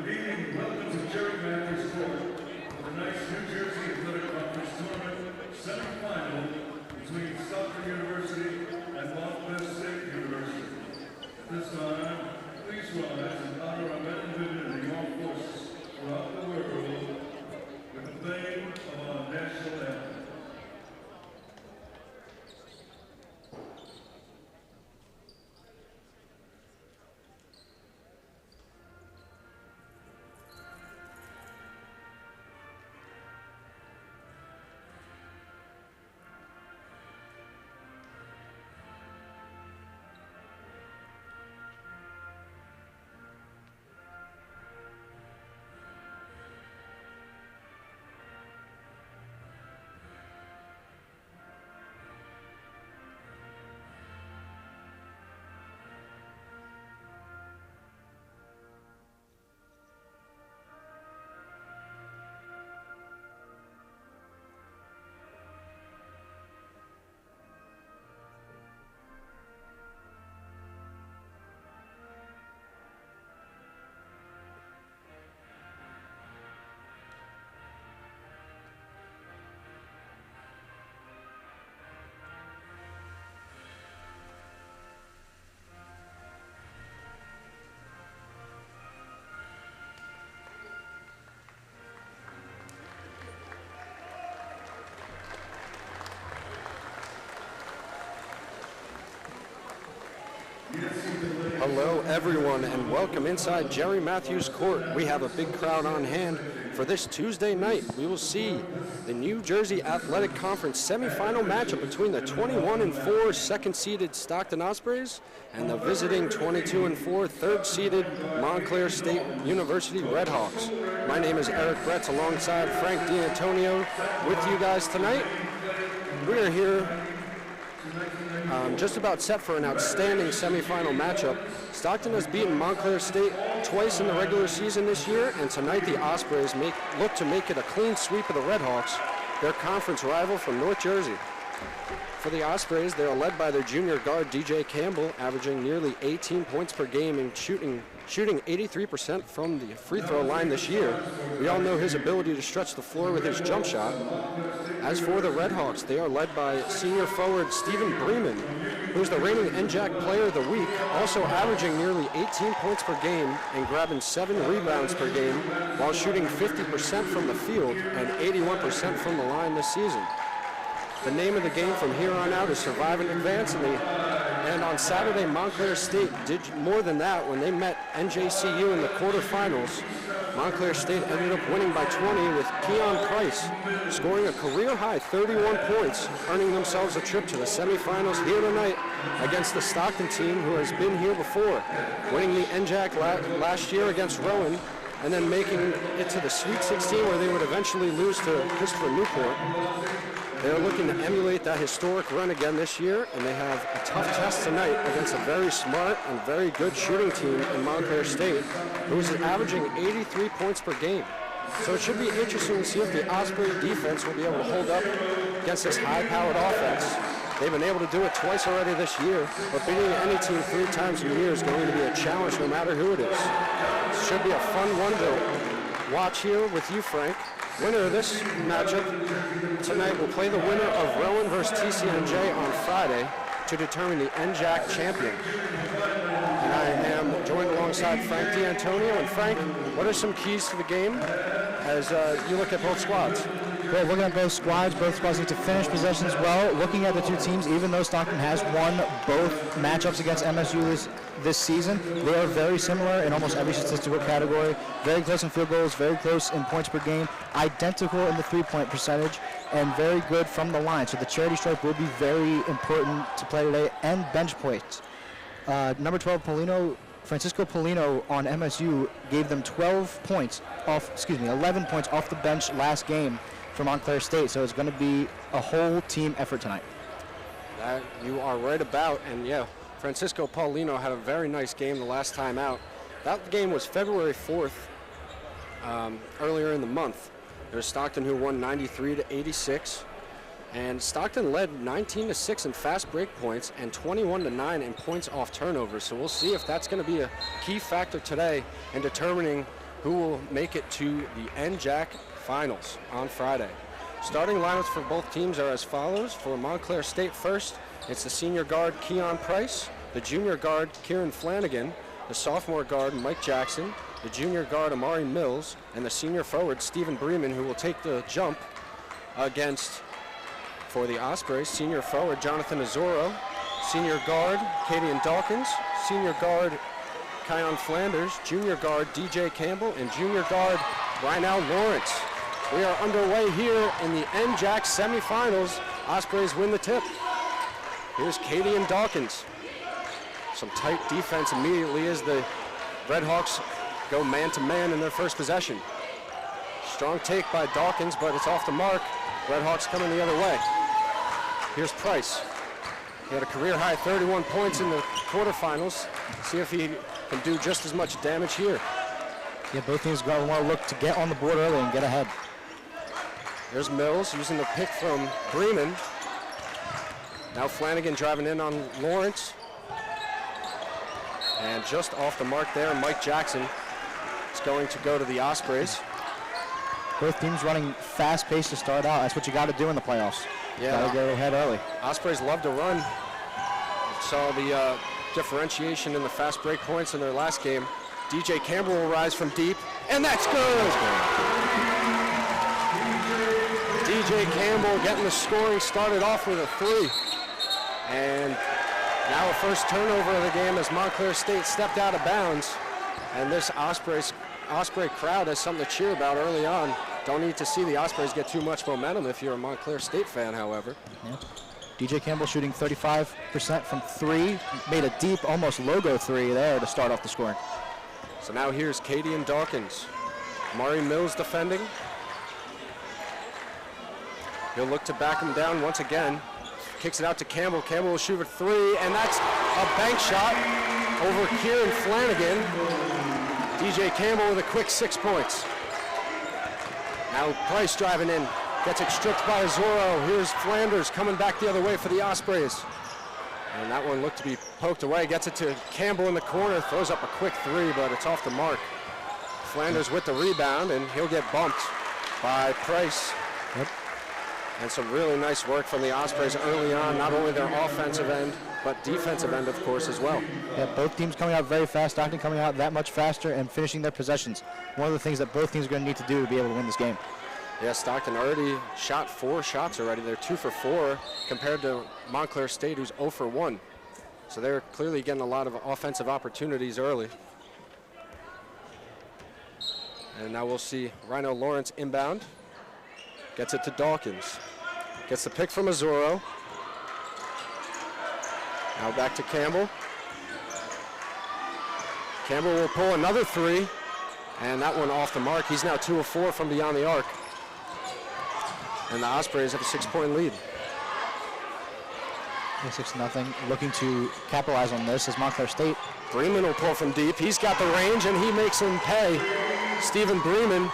Good evening. Welcome to Jerry Matthews Court for tonight's New Jersey Athletic Conference Tournament Semifinal between Stockton University and Montclair State University. At this time, please rise and honor our men and women in the armed forces throughout the world with the playing of our national anthem. Hello everyone and welcome inside Jerry Matthews Court. We have a big crowd on hand for this Tuesday night. We will see the New Jersey Athletic Conference semifinal matchup between the 21-4 second-seeded Stockton Ospreys and the visiting 22-4 third-seeded Montclair State University Redhawks. My name is Eric Bretz alongside Frank D'Antonio with you guys tonight. We are here just about set for an outstanding semifinal matchup. Stockton has beaten Montclair State twice in the regular season this year, and tonight the Ospreys look to make it a clean sweep of the Redhawks, their conference rival from North Jersey. For the Ospreys, they are led by their junior guard DJ Campbell, averaging nearly 18 points per game and shooting 83% from the free throw line this year. We all know his ability to stretch the floor with his jump shot. As for the Redhawks, they are led by senior forward Stephen Bremen, who's the reigning NJAC Player of the Week, also averaging nearly 18 points per game and grabbing 7 rebounds per game while shooting 50% from the field and 81% from the line this season. The name of the game from here on out is survive and advance, and on Saturday, Montclair State did more than that when they met NJCU in the quarterfinals. Montclair State ended up winning by 20 with Keon Price scoring a career-high 31 points, earning themselves a trip to the semifinals here tonight against the Stockton team, who has been here before, winning the NJAC last year against Rowan, and then making it to the Sweet 16 where they would eventually lose to Christopher Newport. They're looking to emulate that historic run again this year, and they have a tough test tonight against a very smart and very good shooting team in Montclair State, who is averaging 83 points per game. So it should be interesting to see if the Osprey defense will be able to hold up against this high-powered offense. They've been able to do it twice already this year, but beating any team 3 times in a year is going to be a challenge no matter who it is. It should be a fun one to watch here with you, Frank. Winner of this matchup tonight will play the winner of Rowan versus TCNJ on Friday to determine the NJAC champion. And I am joined alongside Frank D'Antonio. And Frank, what are some keys to the game as you look at both squads? Well, looking at both squads need to finish possessions well. Looking at the two teams, even though Stockton has won both matchups against MSU this season, they are very similar in almost every statistical category. Very close in field goals, very close in points per game, identical in the three-point percentage, and very good from the line. So the charity stripe will be very important to play today, and bench points. Number 12, Francisco Polino on MSU gave them 11 points off the bench last game for Montclair State. So it's going to be a whole team effort tonight. That you are right about, and yeah, Francisco Paulino had a very nice game the last time out. That game was February 4th, earlier in the month. There's Stockton who won 93-86, and Stockton led 19-6 in fast break points and 21-9 in points off turnovers. So we'll see if that's going to be a key factor today in determining who will make it to the NJAC finals on Friday. Starting lineups for both teams are as follows. For Montclair State first, it's the senior guard Keon Price, the junior guard Kieran Flanagan, the sophomore guard Mike Jackson, the junior guard Amari Mills, and the senior forward Stephen Bremen, who will take the jump against, for the Ospreys, senior forward Jonathan Azoro, senior guard Cadian Dawkins, senior guard Kion Flanders, junior guard DJ Campbell, and junior guard Rynell Lawrence. We are underway here in the NJAC semifinals. Ospreys win the tip. Here's Cadian Dawkins. Some tight defense immediately as the Redhawks go man-to-man in their first possession. Strong take by Dawkins, but it's off the mark. Redhawks coming the other way. Here's Price. He had a career-high 31 points in the quarterfinals. See if he can do just as much damage here. Yeah, both teams want to look to get on the board early and get ahead. There's Mills using the pick from Bremen. Now Flanagan driving in on Lawrence. And just off the mark there, Mike Jackson is going to go to the Ospreys. Both teams running fast pace to start out. That's what you got to do in the playoffs. Yeah. Got to go ahead early. Ospreys love to run. Saw the differentiation in the fast break points in their last game. DJ Campbell will rise from deep, and that's good! DJ Campbell getting the scoring started off with a 3. And now a first turnover of the game as Montclair State stepped out of bounds. And this Osprey crowd has something to cheer about early on. Don't need to see the Ospreys get too much momentum if you're a Montclair State fan, however. Yeah. DJ Campbell shooting 35% from 3. Made a deep, almost logo 3 there to start off the scoring. So now here's Cadian Dawkins. Mari Mills defending. He'll look to back him down once again. Kicks it out to Campbell. Campbell will shoot a 3, and that's a bank shot over Kieran Flanagan. DJ Campbell with a quick 6 points. Now Price driving in. Gets it stripped by Azoro. Here's Flanders coming back the other way for the Ospreys. And that one looked to be poked away. Gets it to Campbell in the corner. Throws up a quick 3, but it's off the mark. Flanders with the rebound, and he'll get bumped by Price. Yep. And some really nice work from the Ospreys early on, not only their offensive end, but defensive end, of course, as well. Yeah, both teams coming out very fast. Stockton coming out that much faster and finishing their possessions. One of the things that both teams are going to need to do to be able to win this game. Yeah, Stockton already shot 4 shots already. They're 2 for 4 compared to Montclair State, who's 0 for 1. So they're clearly getting a lot of offensive opportunities early. And now we'll see Rynell Lawrence inbound. Gets it to Dawkins. Gets the pick from Azoro. Now back to Campbell. Campbell will pull another 3, and that one off the mark. He's now 2 of 4 from beyond the arc. And the Ospreys have a 6-point lead. 6-0. Looking to capitalize on this is Montclair State. Bremen will pull from deep. He's got the range, and he makes him pay. Stephen Bremen,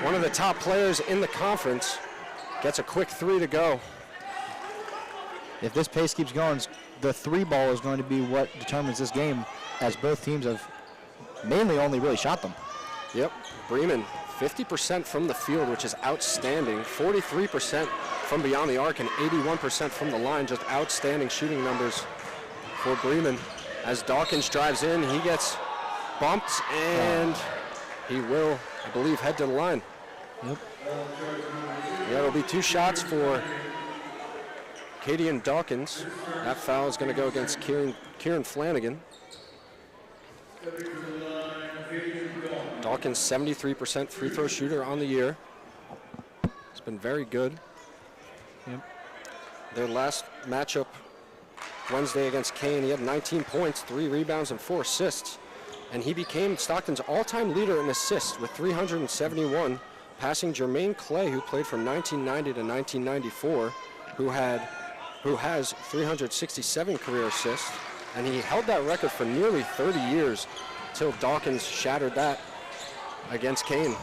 one of the top players in the conference, gets a quick 3 to go. If this pace keeps going, the 3 ball is going to be what determines this game, as both teams have mainly only really shot them. Yep, Bremen, 50% from the field, which is outstanding. 43% from beyond the arc and 81% from the line. Just outstanding shooting numbers for Bremen. As Dawkins drives in, he gets bumped, and he will, I believe, head to the line. Yep. Yeah, it'll be 2 shots for Cadian Dawkins. That foul is going to go against Kieran Flanagan. Dawkins, 73% free throw shooter on the year. It's been very good. Yep. Their last matchup Wednesday against Kane, he had 19 points, 3 rebounds, and 4 assists. And he became Stockton's all-time leader in assists with 371, passing Jermaine Clay, who played from 1990 to 1994, who has 367 career assists. And he held that record for nearly 30 years until Dawkins shattered that against Kane.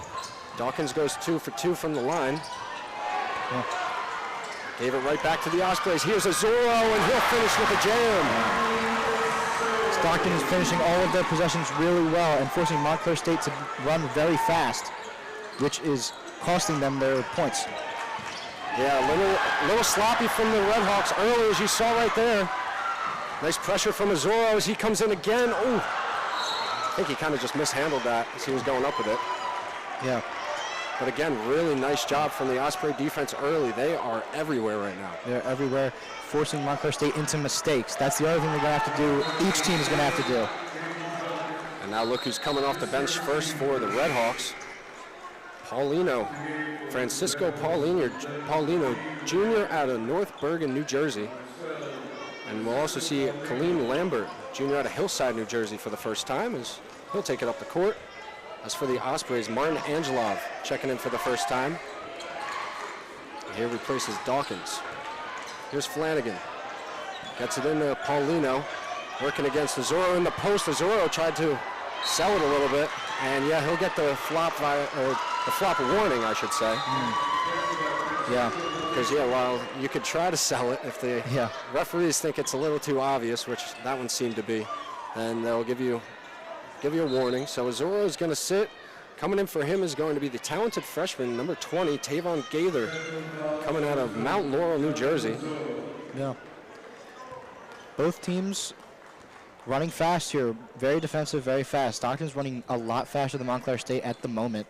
Dawkins goes 2 for 2 from the line. Yeah. Gave it right back to the Ospreys. Here's Azoro, and he'll finish with a jam. Stockton is finishing all of their possessions really well and forcing Montclair State to run very fast, which is costing them their points. Yeah, a little sloppy from the Red Hawks early, as you saw right there. Nice pressure from Azoro as he comes in again. Oh, I think he kind of just mishandled that as he was going up with it. Yeah. But again, really nice job from the Osprey defense early. They are everywhere right now. They're everywhere, forcing Montclair State into mistakes. That's the other thing they're going to have to do. Each team is going to have to do. And now look who's coming off the bench first for the Red Hawks. Paulino, Francisco Paulino Jr. out of North Bergen, New Jersey. And we'll also see Kaleem Lambert Jr. out of Hillside, New Jersey for the first time, as he'll take it up the court. As for the Ospreys, Martin Angelov checking in for the first time. Here replaces Dawkins. Here's Flanagan. Gets it in to Paulino, working against Azoro in the post. Azoro tried to sell it a little bit, and yeah, he'll get the flop warning, I should say. Yeah. Because yeah, while you could try to sell it, if the referees think it's a little too obvious, which that one seemed to be, then they'll give you a warning. So Azoro is going to sit. Coming in for him is going to be the talented freshman, number 20, Tavon Gaither, coming out of Mount Laurel, New Jersey. Yeah. Both teams running fast here, very defensive, very fast. Stockton's running a lot faster than Montclair State at the moment,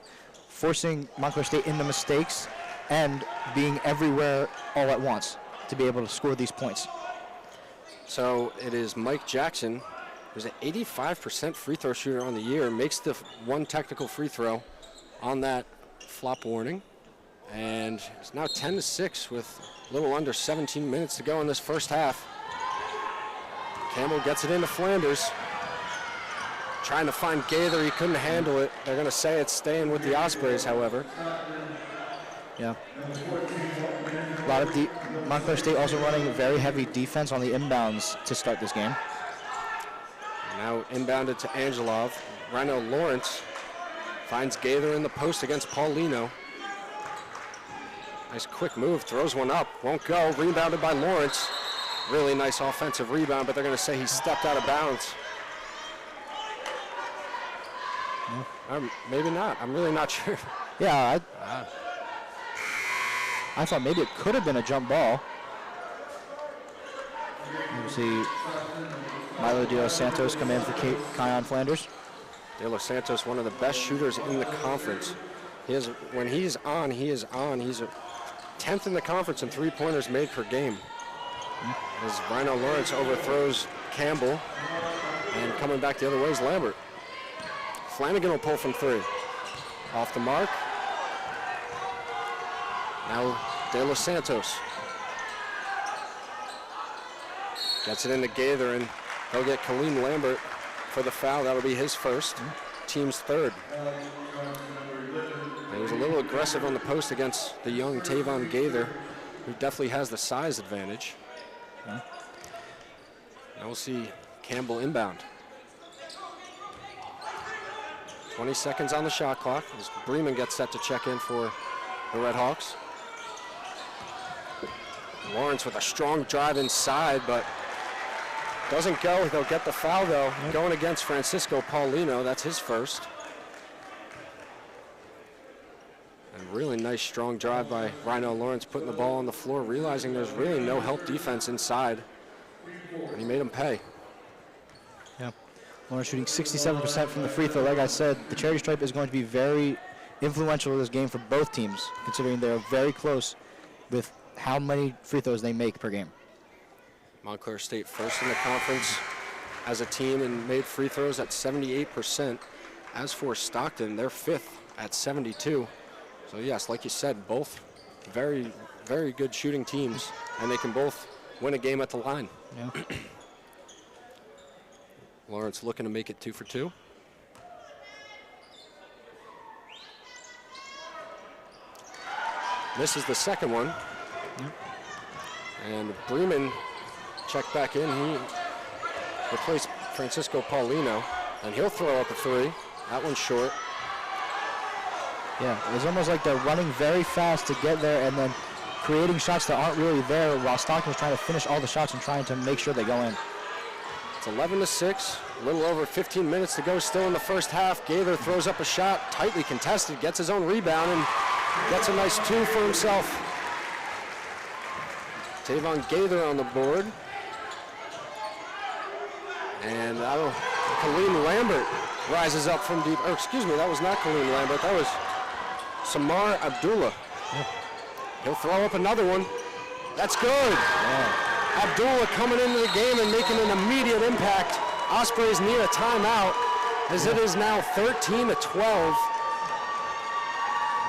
forcing Montclair State into mistakes and being everywhere all at once to be able to score these points. So it is Mike Jackson, who's an 85% free throw shooter on the year, makes the one technical free throw on that flop warning. And it's now 10-6 with a little under 17 minutes to go in this first half. Campbell gets it into Flanders. Trying to find Gaither, he couldn't handle it. They're going to say it's staying with the Ospreys, however. Yeah. A lot of Montclair State also running very heavy defense on the inbounds to start this game. Now inbounded to Angelov. Rhino Lawrence finds Gaither in the post against Paulino. Nice quick move, throws one up, won't go. Rebounded by Lawrence. Really nice offensive rebound, but they're going to say he stepped out of bounds. Maybe not. I'm really not sure. Yeah, I thought maybe it could have been a jump ball. You see Milo De Los Santos come in for Kion Flanders. De Los Santos, one of the best shooters in the conference. When he is on, he is on. He's a 10th in the conference in three-pointers made per game. As Rhino Lawrence overthrows Campbell, and coming back the other way is Lambert. Flanagan will pull from three. Off the mark. Now De Los Santos. Gets it into Gaither, and he'll get Kaleem Lambert for the foul. That'll be his first, team's third. And he was a little aggressive on the post against the young Tavon Gaither, who definitely has the size advantage. Now we'll see Campbell inbound. 20 seconds on the shot clock as Bremen gets set to check in for the Red Hawks. Lawrence with a strong drive inside, but doesn't go. They'll get the foul, though. Going against Francisco Paulino. That's his first. And really nice, strong drive by Rhino Lawrence, putting the ball on the floor, realizing there's really no help defense inside. And he made him pay. Yeah. Lawrence shooting 67% from the free throw. Like I said, the charity stripe is going to be very influential in this game for both teams, considering they're very close with how many free throws they make per game. Montclair State first in the conference as a team and made free throws at 78%. As for Stockton, they're fifth at 72. So yes, like you said, both very, very good shooting teams, and they can both win a game at the line. Yeah. Lawrence looking to make it 2 for 2. Misses the second one. And Bremen checked back in. He replaced Francisco Paulino, and he'll throw up a three. That one's short. Yeah, it's almost like they're running very fast to get there and then creating shots that aren't really there while Stockton's trying to finish all the shots and trying to make sure they go in. It's 11-6, a little over 15 minutes to go still in the first half. Gaither throws up a shot, tightly contested, gets his own rebound, and gets a nice 2 for himself. Tavon Gaither on the board. And Colleen Lambert rises up from deep. Or excuse me, that was not Colleen Lambert. That was Samar Abdullah. He'll throw up another one. That's good. Yeah. Abdullah coming into the game and making an immediate impact. Ospreys need a timeout as it is now 13-12.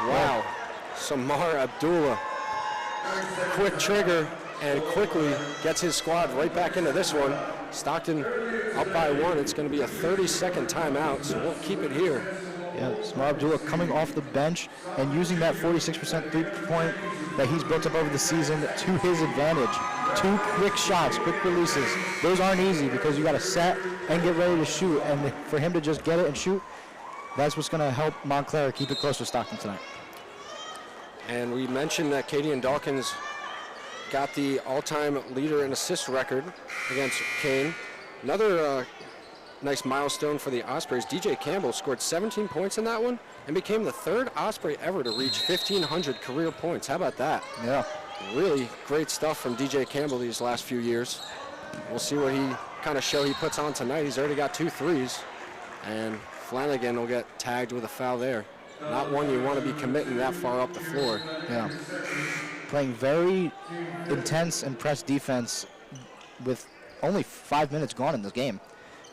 Wow. Samar Abdullah. Quick trigger and quickly gets his squad right back into this one. Stockton up by 1. It's going to be a 30-second timeout, so we'll keep it here. Yeah, Samar Abdullah coming off the bench and using that 46% three-point that he's built up over the season to his advantage. 2 quick shots, quick releases. Those aren't easy because you got to set and get ready to shoot, and for him to just get it and shoot, that's what's going to help Montclair keep it close to Stockton tonight. And we mentioned that Katie and Dawkins got the all-time leader in assist record against Kane. Another nice milestone for the Ospreys. DJ Campbell scored 17 points in that one and became the 3rd Osprey ever to reach 1,500 career points. How about that? Yeah. Really great stuff from DJ Campbell these last few years. We'll see what kind of show he puts on tonight. He's already got 2 threes, and Flanagan will get tagged with a foul there. Not one you want to be committing that far up the floor. Yeah. Playing very intense and press defense with only 5 minutes gone in this game.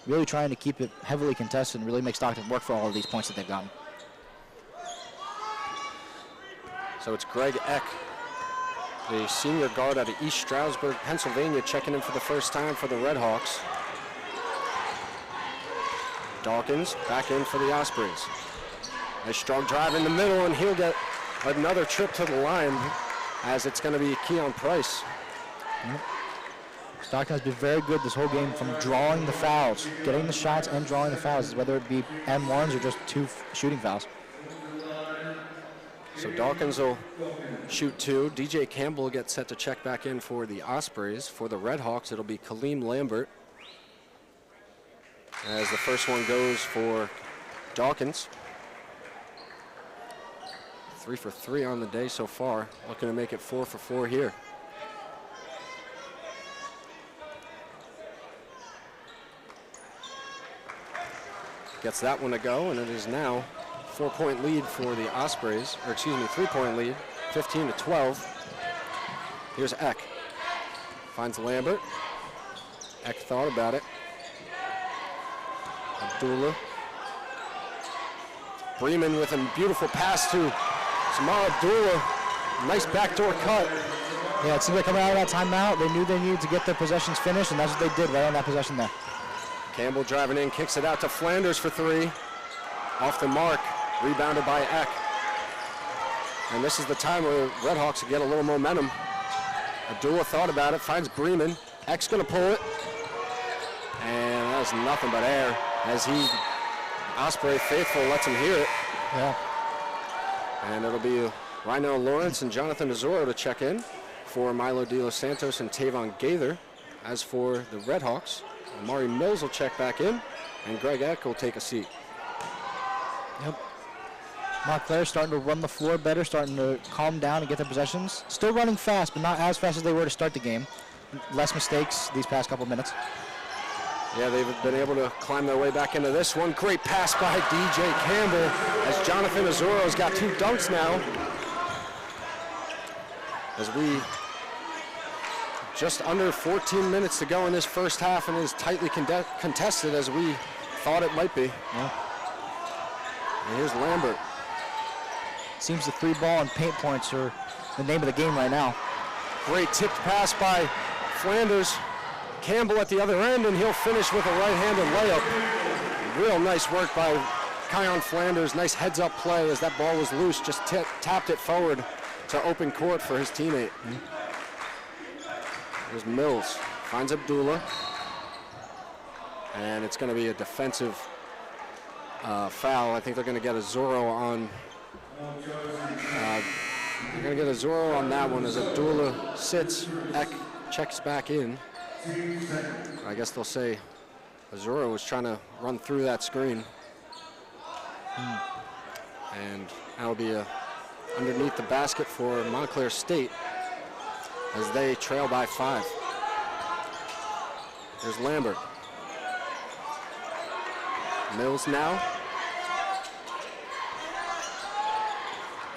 Really trying to keep it heavily contested and really make Stockton work for all of these points that they've gotten. So it's Greg Eck, the senior guard out of East Stroudsburg, Pennsylvania, checking in for the first time for the Red Hawks. Dawkins back in for the Ospreys. Nice strong drive in the middle, and he'll get another trip to the line as it's going to be Keon Price. Yep. Stockton has been very good this whole game from drawing the fouls, getting the shots and drawing the fouls, whether it be M1s or just 2 shooting fouls. So Dawkins will shoot 2. DJ Campbell will get set to check back in for the Ospreys. For the Red Hawks, it'll be Kaleem Lambert, as the first one goes for Dawkins. 3 for 3 on the day so far. Looking to make it 4 for 4 here. Gets that one to go, and it is now 4-point lead for the Ospreys, or excuse me, 3-point lead, 15-12. Here's Eck. Finds Lambert. Eck thought about it. Abdullah. Bremen with a beautiful pass to Samar Abdullah. Nice backdoor cut. Yeah, it seems like coming out of that timeout, they knew they needed to get their possessions finished, and that's what they did right on that possession there. Campbell driving in, kicks it out to Flanders for 3. Off the mark, rebounded by Eck. And this is the time where the Red Hawks get a little momentum. Abdullah thought about it, finds Bremen. Eck's gonna pull it. And that's nothing but air as Osprey faithful lets him hear it. Yeah. And it'll be Rhino Lawrence and Jonathan Azoro to check in for Milo De Los Santos and Tavon Gaither. As for the Red Hawks, Amari Mills will check back in, and Greg Eck will take a seat. Yep. Montclair starting to run the floor better, starting to calm down and get their possessions. Still running fast, but not as fast as they were to start the game. Less mistakes these past couple minutes. Yeah, they've been able to climb their way back into this one. Great pass by DJ Campbell as Jonathan Azoro's got 2 dunks now. As we just under 14 minutes to go in this first half, and is tightly contested as we thought it might be. Yeah. And here's Lambert. Seems the 3-ball and paint points are the name of the game right now. Great tipped pass by Flanders. Campbell at the other end, and he'll finish with a right-handed layup. Real nice work by Kion Flanders. Nice heads-up play as that ball was loose. Just tapped it forward to open court for his teammate. There's Mills. Finds Abdullah. And it's going to be a defensive foul. I think they're going to get a Zorro on. They're going to get a Zorro on that one as Abdullah sits. Eck checks back in. I guess they'll say Azura was trying to run through that screen. And that'll be underneath the basket for Montclair State as they trail by 5. There's Lambert. Mills now.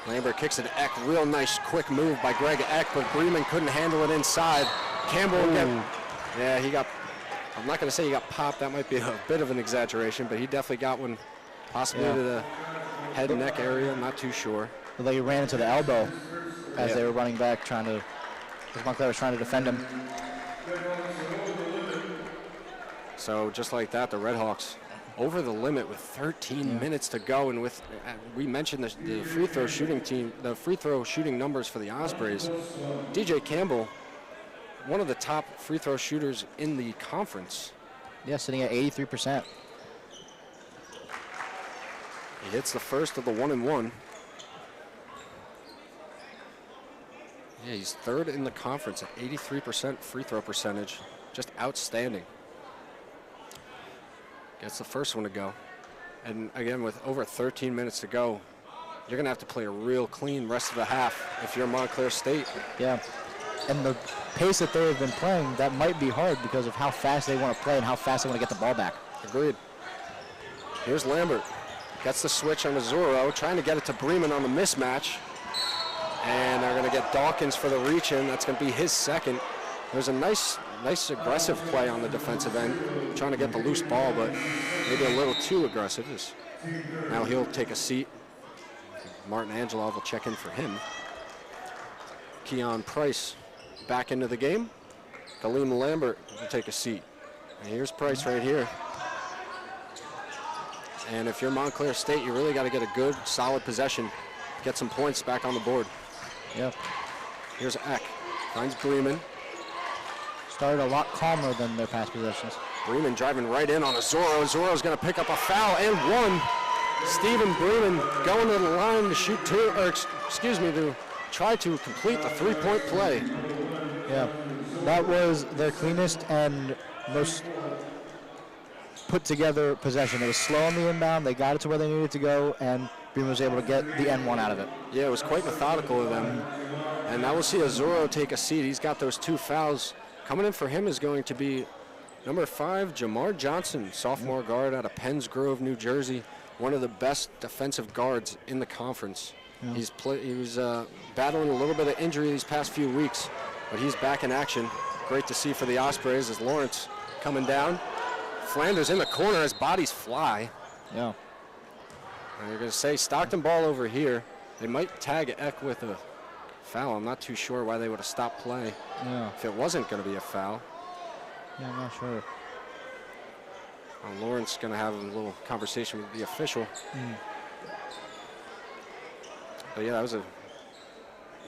Lambert kicks it to Eck. Real nice quick move by Greg Eck, but Bremen couldn't handle it inside. Campbell again. Yeah, he got, I'm not going to say he got popped. That might be a bit of an exaggeration, but he definitely got one possibly to the head and neck area. I'm not too sure. Although he ran into the elbow as they were running back, as Montclair was trying to defend him. So just like that, the Redhawks over the limit with 13 minutes to go, and with we mentioned the free throw shooting team, the free throw shooting numbers for the Ospreys. DJ Campbell, one of the top free throw shooters in the conference. Yeah, sitting at 83%. He hits the first of the 1-and-1. Yeah, he's third in the conference at 83% free throw percentage. Just outstanding. Gets the first one to go. And again, with over 13 minutes to go, you're going to have to play a real clean rest of the half if you're Montclair State. Yeah, and the pace that they have been playing, that might be hard because of how fast they want to play and how fast they want to get the ball back. Agreed. Here's Lambert. Gets the switch on Azuro, trying to get it to Bremen on the mismatch. And they're going to get Dawkins for the reach in. That's going to be his second. There's a nice aggressive play on the defensive end, trying to get the loose ball, but maybe a little too aggressive. Now he'll take a seat. Martin Angelov will check in for him. Keon Price back into the game. Kaleem Lambert will take a seat. And here's Price right here. And if you're Montclair State, you really got to get a good, solid possession, get some points back on the board. Yep. Here's Eck. Finds Bremen. Started a lot calmer than their past possessions. Bremen driving right in on Azuro. Azoro's going to pick up a foul and one. Stephen Bremen going to the line to shoot two, or to try to complete the three-point play. Yeah, that was their cleanest and most put together possession. It was slow on the inbound. They got it to where they needed to go, and Bremen was able to get the N1 out of it. Yeah, it was quite methodical of them. And now we'll see Azuro take a seat. He's got those 2 fouls. Coming in for him is going to be number 5, Jamar Johnson, sophomore guard out of Penns Grove, New Jersey. One of the best defensive guards in the conference. Yeah. He was battling a little bit of injury these past few weeks, but he's back in action. Great to see for the Ospreys as Lawrence coming down. Flanders in the corner as bodies fly. Yeah. And you're going to say Stockton ball over here. They might tag Eck with a foul. I'm not too sure why they would have stopped play if it wasn't going to be a foul. Yeah, I'm not sure. Lawrence going to have a little conversation with the official. But yeah, that was a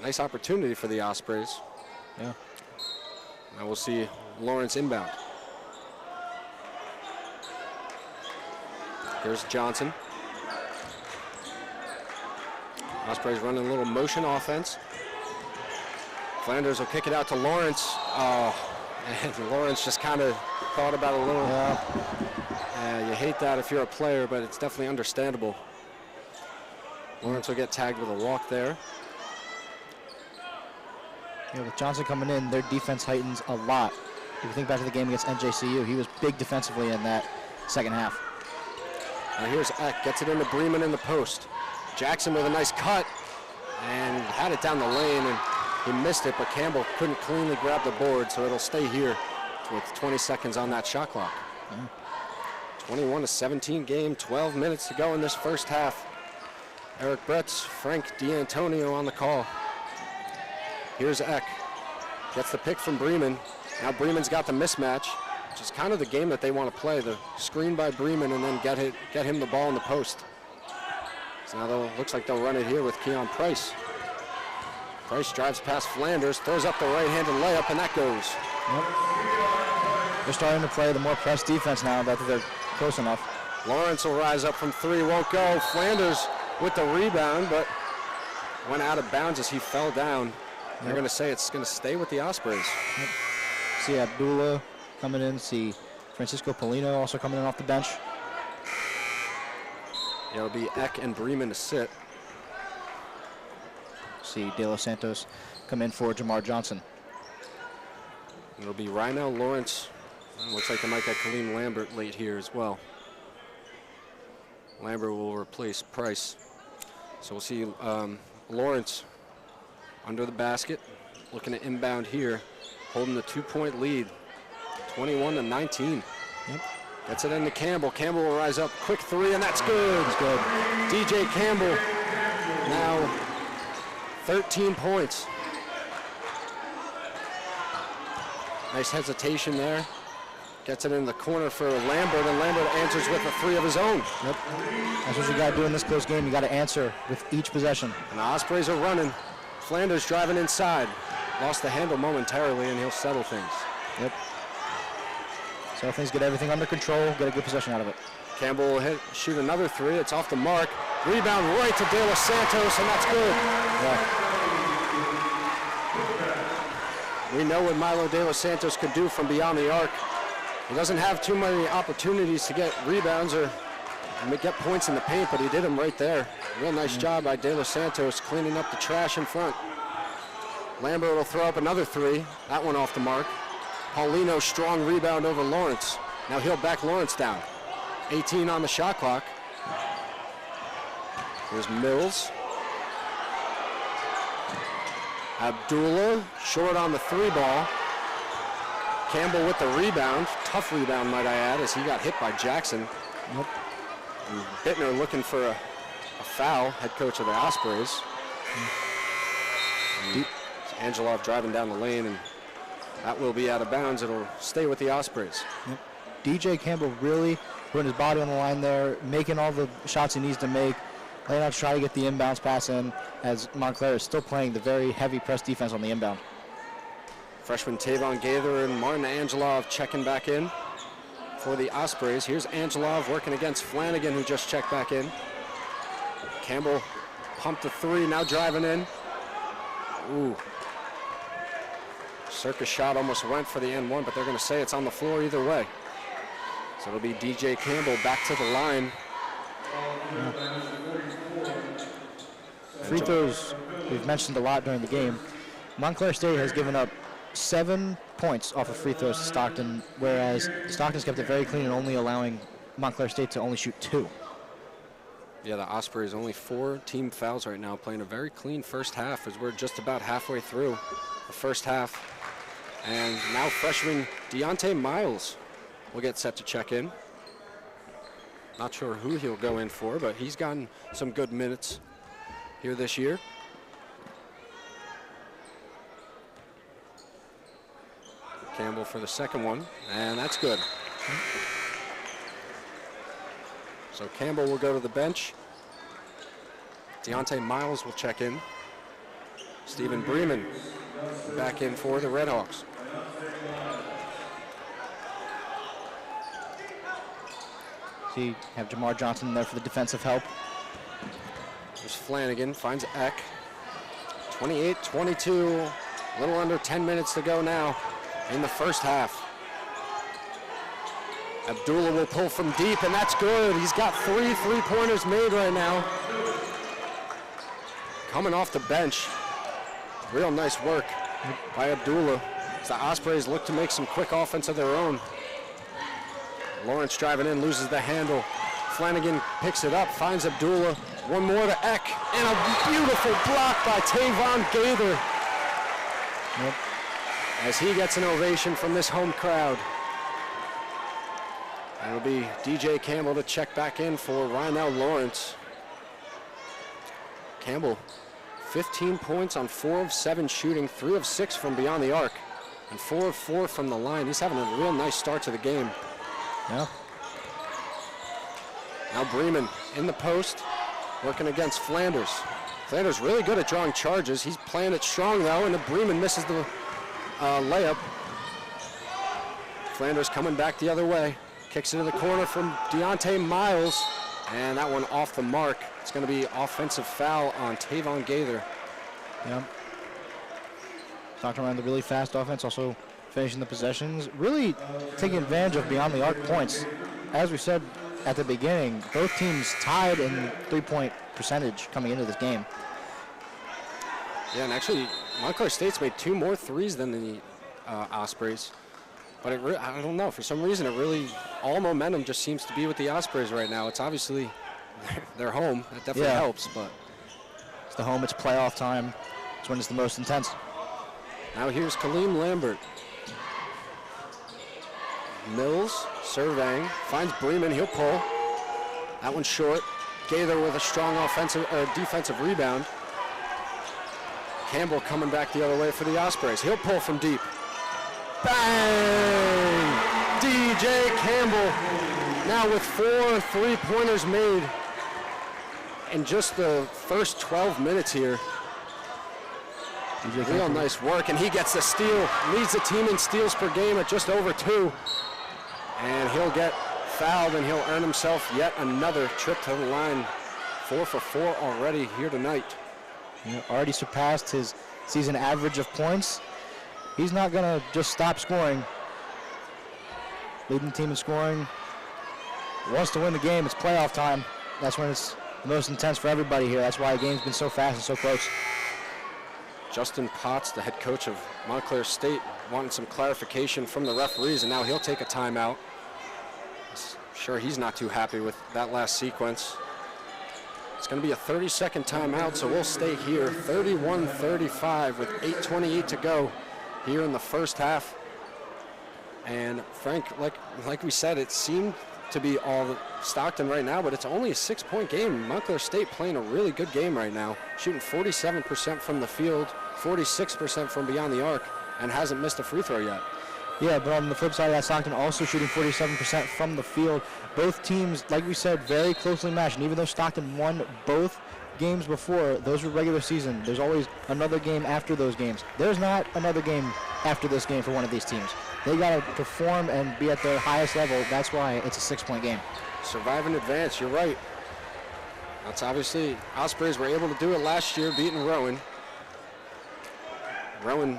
nice opportunity for the Ospreys. Yeah. Now we'll see Lawrence inbound. Here's Johnson. Ospreys running a little motion offense. Flanders will kick it out to Lawrence. Oh, and Lawrence just kind of thought about it a little. You hate that if you're a player, but it's definitely understandable. Lawrence will get tagged with a walk there. Yeah, with Johnson coming in, their defense heightens a lot. If you think back to the game against NJCU, he was big defensively in that second half. Now here's Eck, gets it into Bremen in the post. Jackson with a nice cut and had it down the lane, and he missed it, but Campbell couldn't cleanly grab the board, so it'll stay here with 20 seconds on that shot clock. 21-17 game, 12 minutes to go in this first half. Eric Bretz, Frank D'Antonio on the call. Here's Eck, gets the pick from Bremen. Now Bremen's got the mismatch, which is kind of the game that they want to play, the screen by Bremen and then get him the ball in the post. So now looks like they'll run it here with Keon Price. Price drives past Flanders, throws up the right-handed layup, and that goes. They're starting to play the more press defense now that they're close enough. Lawrence will rise up from 3, won't go. Flanders with the rebound, but went out of bounds as he fell down. They're going to say it's going to stay with the Ospreys. See Abdullah coming in, see Francisco Polino also coming in off the bench. It'll be Eck and Bremen to sit. See De Los Santos come in for Jamar Johnson. It'll be Rhinell Lawrence. Looks like they might get Kaleem Lambert late here as well. Lambert will replace Price. So we'll see Lawrence under the basket, looking to inbound here, holding the 2-point lead, 21-19. Yep. Gets it into Campbell. Campbell will rise up, quick three, and that's good. It's good. DJ Campbell now 13 points. Nice hesitation there. Gets it in the corner for Lambert, and Lambert answers with a three of his own. Yep. That's what you got to do in this close game. You got to answer with each possession. And the Ospreys are running. Flanders driving inside. Lost the handle momentarily, and he'll settle things. Yep. So things get everything under control, get a good possession out of it. Campbell will shoot another three. It's off the mark. Rebound right to De Los Santos, and that's good. Yeah. We know what Milo De Los Santos could do from beyond the arc. He doesn't have too many opportunities to get rebounds or get points in the paint, but he did them right there. Real nice job by De Los Santos cleaning up the trash in front. Lambert will throw up another three. That one off the mark. Paulino, strong rebound over Lawrence. Now he'll back Lawrence down. 18 on the shot clock. Here's Mills. Abdullah, short on the three ball. Campbell with the rebound. Tough rebound, might I add, as he got hit by Jackson. Yep. And Bittner looking for a foul, head coach of the Ospreys. Angelov driving down the lane, and that will be out of bounds. It'll stay with the Ospreys. Yep. DJ Campbell really putting his body on the line there, making all the shots he needs to make, laying out to try to get the inbounds pass in, as Montclair is still playing the very heavy press defense on the inbound. Freshman Tavon Gaither and Martin Angelov checking back in for the Ospreys. Here's Angelov working against Flanagan, who just checked back in. Campbell pumped the three, now driving in. Ooh. Circus shot almost went for the N1, but they're going to say it's on the floor either way. So it'll be DJ Campbell back to the line. Free throws, we've mentioned a lot during the game. Montclair State has given up 7 points off of free throws to Stockton, whereas Stockton's kept it very clean and only allowing Montclair State to only shoot 2. Yeah, the Ospreys only 4 team fouls right now, playing a very clean first half as we're just about halfway through the first half. And now freshman Deontay Miles will get set to check in. Not sure who he'll go in for, but he's gotten some good minutes here this year. Campbell for the second one, and that's good. So Campbell will go to the bench. Deontay Miles will check in. Stephen Bremen back in for the Redhawks. See, have Jamar Johnson there for the defensive help. There's Flanagan, finds Eck. 28-22, a little under 10 minutes to go now in the first half. Abdullah will pull from deep, and that's good. He's got 3 3-pointers made right now. Coming off the bench. Real nice work by Abdullah as the Ospreys look to make some quick offense of their own. Lawrence driving in, loses the handle. Flanagan picks it up, finds Abdullah. One more to Eck, and a beautiful block by Tavon Gaither. Yep. As he gets an ovation from this home crowd. It'll be DJ Campbell to check back in for Rhinell Lawrence. Campbell, 15 points on 4 of 7 shooting, 3 of 6 from beyond the arc, and 4 of 4 from the line. He's having a real nice start to the game. Yeah. Now Bremen in the post, working against Flanders. Flanders really good at drawing charges. He's playing it strong though, and Bremen misses the layup. Flanders coming back the other way. Kicks into the corner from Deontay Miles, and that one off the mark. It's going to be offensive foul on Tavon Gaither. Yeah. Stockton ran the really fast offense, also finishing the possessions, really taking advantage of beyond the arc points. As we said at the beginning, both teams tied in three-point percentage coming into this game. Yeah, and actually, Montclair State's made 2 more threes than the Ospreys. But I don't know, for some reason, all momentum just seems to be with the Ospreys right now. It's obviously their home. That definitely helps, but it's the home, it's playoff time. It's when it's the most intense. Now here's Kaleem Lambert. Mills surveying, finds Bremen, he'll pull. That one's short. Gaither with a strong defensive rebound. Campbell coming back the other way for the Ospreys. He'll pull from deep. Bang! DJ Campbell now with 4 3-pointers made in just the first 12 minutes here. Real nice work, and he gets the steal. Leads the team in steals per game at just over 2. And he'll get fouled, and he'll earn himself yet another trip to the line. 4 for 4 already here tonight. Already surpassed his season average of points. He's not going to just stop scoring. Leading the team in scoring. Wants to win the game. It's playoff time. That's when it's the most intense for everybody here. That's why the game's been so fast and so close. Justin Potts, the head coach of Montclair State, wanting some clarification from the referees, and now he'll take a timeout. Sure, he's not too happy with that last sequence. It's going to be a 30-second timeout, so we'll stay here. 31-35 with 8:28 to go here in the first half. And Frank, like we said, it seemed to be all Stockton right now, but it's only a 6-point game. Montclair State playing a really good game right now, shooting 47% from the field, 46% from beyond the arc, and hasn't missed a free throw yet. Yeah, but on the flip side of that, Stockton also shooting 47% from the field. Both teams, like we said, very closely matched. And even though Stockton won both games before, those were regular season. There's always another game after those games. There's not another game after this game for one of these teams. They got to perform and be at their highest level. That's why it's a 6-point game. Survive and advance, you're right. That's obviously, Ospreys were able to do it last year, beating Rowan. Rowan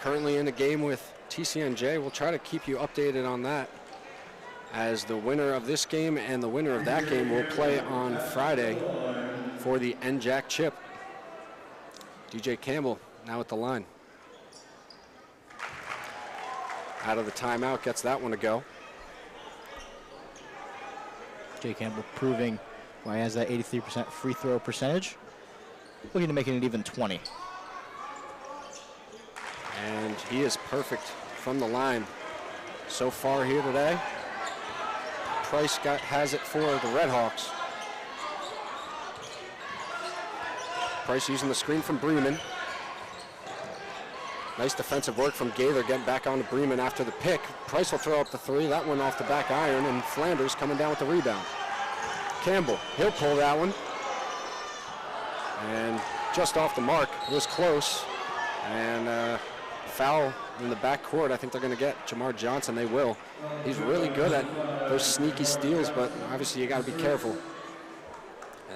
currently in a game with TCNJ. We'll try to keep you updated on that, as the winner of this game and the winner of that game will play on Friday for the NJAC chip. DJ Campbell now at the line. Out of the timeout, gets that one to go. Jay Campbell proving why he has that 83% free throw percentage. Looking to make it an even 20. And he is perfect from the line so far here today. Price has it for the Redhawks. Price using the screen from Bremen. Nice defensive work from Gaither, getting back onto Bremen after the pick. Price will throw up the 3. That one off the back iron, and Flanders coming down with the rebound. Campbell, he'll pull that one. And just off the mark. It was close. And foul in the backcourt. I think they're going to get Jamar Johnson. They will. He's really good at those sneaky steals, but obviously you got to be careful,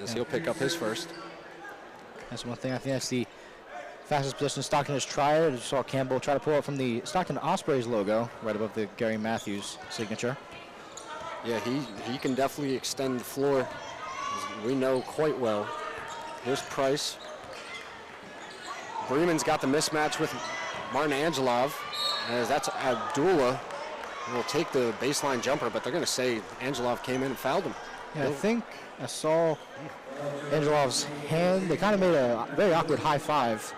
as he'll pick up his first. That's one thing. I think that's the fastest possession Stockton has tried. You saw Campbell try to pull up from the Stockton Ospreys logo right above the Gary Matthews signature. Yeah, he can definitely extend the floor, as we know quite well. Here's Price. Bremen's got the mismatch with Martin Angelov, as that's Abdullah who will take the baseline jumper, but they're going to say Angelov came in and fouled him. Yeah, I think I saw Angelov's hand. They kind of made a very awkward high five.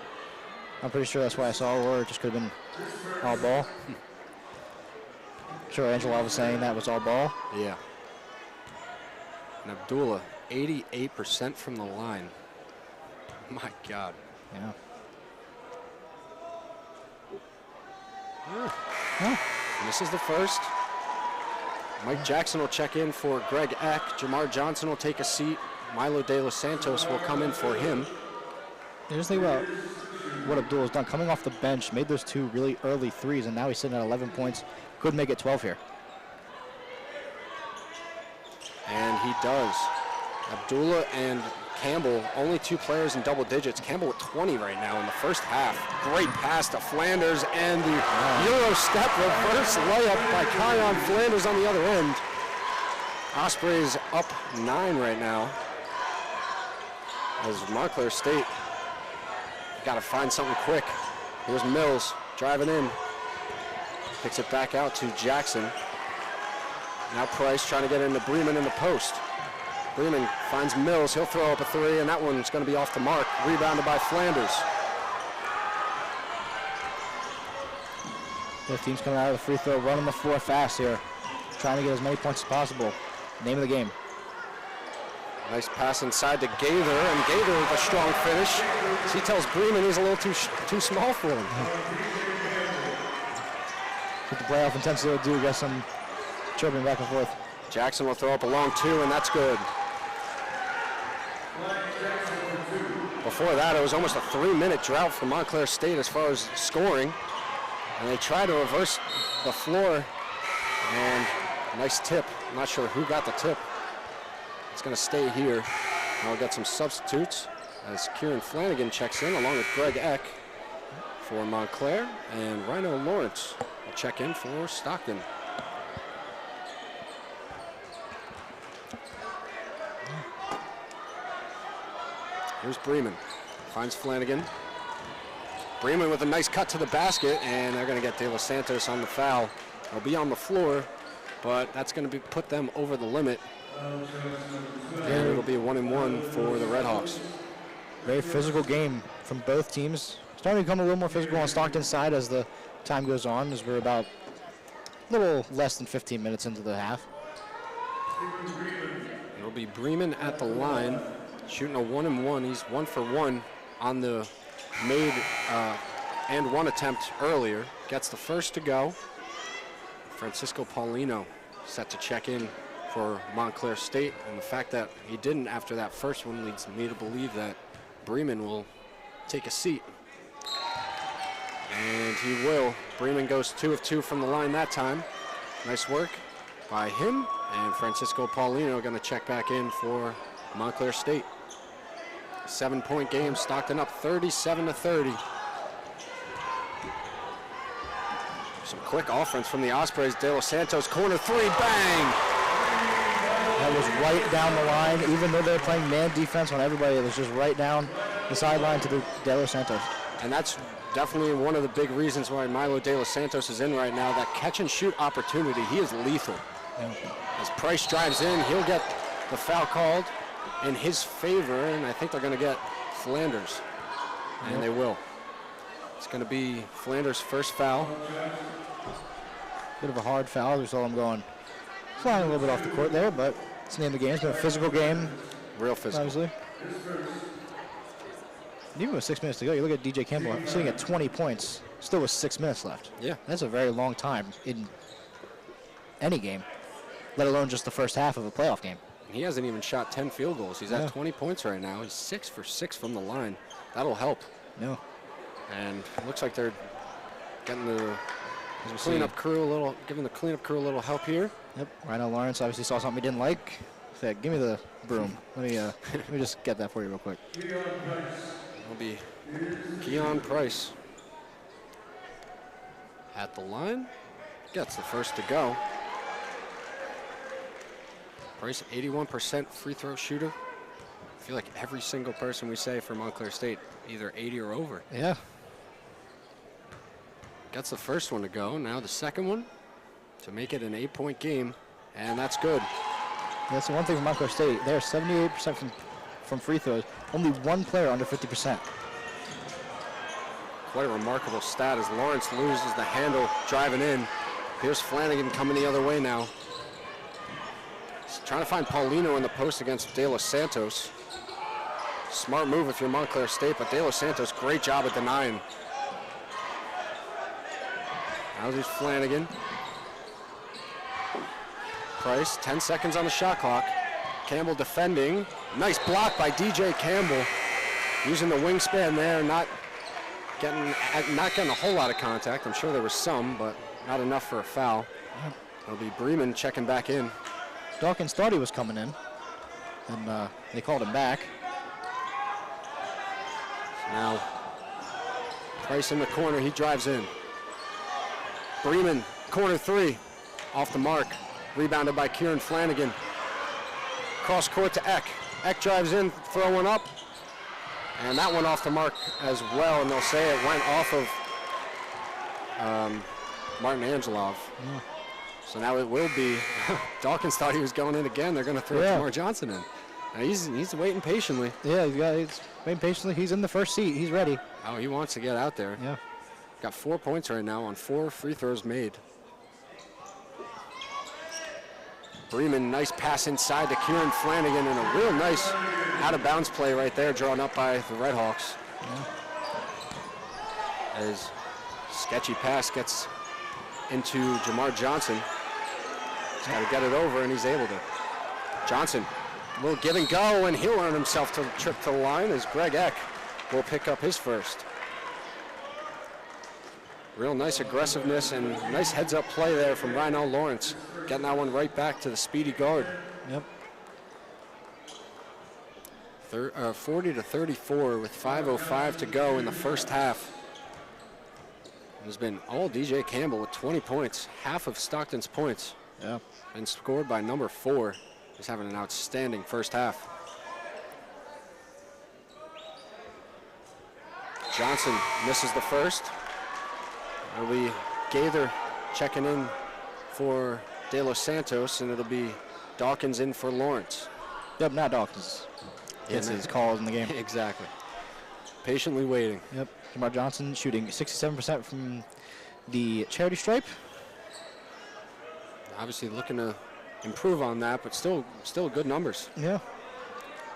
I'm pretty sure that's why I saw, or it just could have been all ball. Sure, Angelov was saying that was all ball. Yeah. And Abdullah, 88% from the line. My God. Yeah. And this is the first. Mike Jackson will check in for Greg Eck. Jamar Johnson will take a seat. Milo De Los Santos will come in for him. Just think about what Abdullah's done. Coming off the bench, made those 2 really early threes, and now he's sitting at 11 points. Could make it 12 here. And he does. Abdullah and Campbell, only 2 players in double digits. Campbell with 20 right now in the first half. Great pass to Flanders, and the Euro step reverse layup by Kion Flanders on the other end. Ospreys up 9 right now. As Montclair State got to find something quick. Here's Mills driving in. Kicks it back out to Jackson. Now Price trying to get into Bremen in the post. Bremen finds Mills. He'll throw up a 3, and that one's going to be off the mark. Rebounded by Flanders. Both teams coming out of the free throw, running the floor fast here. Trying to get as many points as possible. Name of the game. Nice pass inside to Gaither, and Gaither with a strong finish. He tells Bremen he's a little too small for him. What the playoff intensity will do, get some chirping back and forth. Jackson will throw up a long 2, and that's good. Before that, it was almost a 3-minute drought for Montclair State as far as scoring. And they try to reverse the floor. And nice tip. I'm not sure who got the tip. It's going to stay here. And we'll get some substitutes as Kieran Flanagan checks in along with Greg Eck for Montclair. And Rhino Lawrence will check in for Stockton. Here's Bremen, finds Flanagan. Bremen with a nice cut to the basket, and they're going to get De Los Santos on the foul. They'll be on the floor, but that's going to put them over the limit. And it'll be a 1-and-1 for the Redhawks. Very physical game from both teams. Starting to become a little more physical on Stockton's side as the time goes on, as we're about a little less than 15 minutes into the half. It'll be Bremen at the line. Shooting a 1-and-1. He's 1 for 1 on the made and 1 attempt earlier. Gets the first to go. Francisco Paulino set to check in for Montclair State. And the fact that he didn't after that first one leads me to believe that Bremen will take a seat. And he will. Bremen goes 2 of 2 from the line that time. Nice work by him. And Francisco Paulino going to check back in for Montclair State. 7-point game, Stockton up 37-30. Some quick offense from the Ospreys. De Los Santos corner 3, bang! That was right down the line, even though they're playing man defense on everybody. It was just right down the sideline to the De Los Santos. And that's definitely one of the big reasons why Milo De Los Santos is in right now. That catch and shoot opportunity, he is lethal. Yeah. As Price drives in, he'll get the foul called in his favor, and I think they're going to get Flanders, and they will. It's going to be Flanders' first foul. Bit of a hard foul. We saw him going flying a little bit off the court there, but it's the name of the game. It's been a physical game. Real physical. Obviously. And even with 6 minutes to go, you look at DJ Campbell sitting at 20 points, still with 6 minutes left. Yeah. That's a very long time in any game, let alone just the first half of a playoff game. He hasn't even shot 10 field goals. He's at 20 points right now. He's 6 for 6 from the line. That'll help. No. And it looks like they're getting the cleanup crew a little, giving the cleanup crew a little help here. Yep. Rhino Lawrence obviously saw something he didn't like. Said, "Give me the broom. Let me just get that for you real quick." It'll be Keon Price at the line. Gets the first to go. Price, 81% free throw shooter. I feel like every single person we say for Montclair State, either 80 or over. Yeah. Gets the first one to go. Now the second one to make it an 8-point game, and that's good. That's the one thing from Montclair State. They're 78% from free throws. Only one player under 50%. Quite a remarkable stat as Lawrence loses the handle driving in. Here's Flanagan coming the other way now. He's trying to find Paulino in the post against De Los Santos. Smart move if you're Montclair State, but De Los Santos, great job at denying. Now there's Flanagan. Price, 10 seconds on the shot clock. Campbell defending. Nice block by DJ Campbell. Using the wingspan there, not getting a whole lot of contact. I'm sure there was some, but not enough for a foul. It'll be Bremen checking back in. Dawkins thought he was coming in, and they called him back. Now, Price in the corner, he drives in. Bremen, corner three, off the mark. Rebounded by Kieran Flanagan. Cross court to Eck. Eck drives in, throw one up. And that one off the mark as well, and they'll say it went off of Martin Angelov. Yeah. So now it will be, Dawkins thought he was going in again. They're going to throw Jamar Johnson in. Now he's waiting patiently. Yeah, he's waiting patiently. He's in the first seat. He's ready. Oh, he wants to get out there. Yeah. Got 4 points right now on 4 free throws made. Bremen, nice pass inside to Kieran Flanagan, and a real nice out-of-bounds play right there drawn up by the Redhawks. Yeah. As sketchy pass gets into Jamar Johnson. He's got to get it over, and he's able to. Johnson will give and go, and he'll earn himself to trip to the line as Greg Eck will pick up his first. Real nice aggressiveness and nice heads-up play there from Rhinell Lawrence. Getting that one right back to the speedy guard. Yep. 40-34 with 5:05 to go in the first half. Has been all DJ Campbell with 20 points, half of Stockton's points. Yeah. And scored by number 4. He's having an outstanding first half. Johnson misses the first. It'll be Gaither checking in for De Los Santos, and it'll be Dawkins in for Lawrence. Yep, not Dawkins. Gets his calls in the game. Exactly. Patiently waiting. Yep. Jamar Johnson shooting 67% from the charity stripe. Obviously looking to improve on that, but still good numbers. Yeah.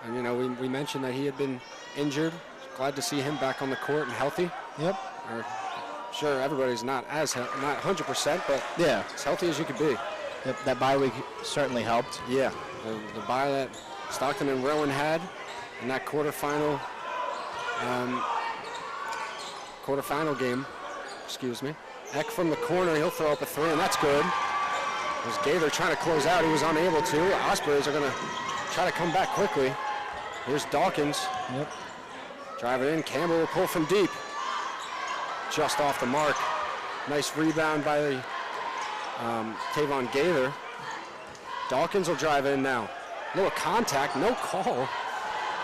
And you know, we mentioned that he had been injured. Glad to see him back on the court and healthy. Yep. Sure, everybody's not 100%, but yeah, as healthy as you could be. Yep, that bye week certainly helped. Yeah, the bye that Stockton and Rowan had in that quarterfinal game. Excuse me. Eck from the corner, he'll throw up a 3, and that's good. There's Gaither trying to close out. He was unable to. Ospreys are going to try to come back quickly. Here's Dawkins. Yep. Drive it in. Campbell will pull from deep. Just off the mark. Nice rebound by Tavon Gaither. Dawkins will drive in now. Little contact, no call.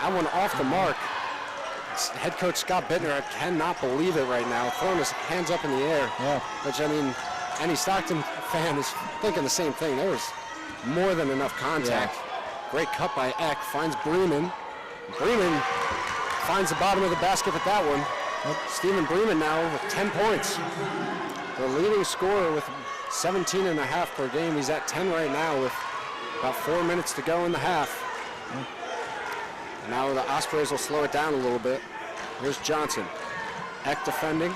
That one off the mark. Head coach Scott Bittner, I cannot believe it right now. Throwing his hands up in the air. Yeah. Which, I mean, any Stockton fan is thinking the same thing. There was more than enough contact. Yeah. Great cut by Eck. Finds Bremen. Bremen finds the bottom of the basket with that one. Stephen Bremen now with 10 points. The leading scorer with 17.5 per game. He's at 10 right now with about 4 minutes to go in the half. And now the Ospreys will slow it down a little bit. Here's Johnson. Eck defending.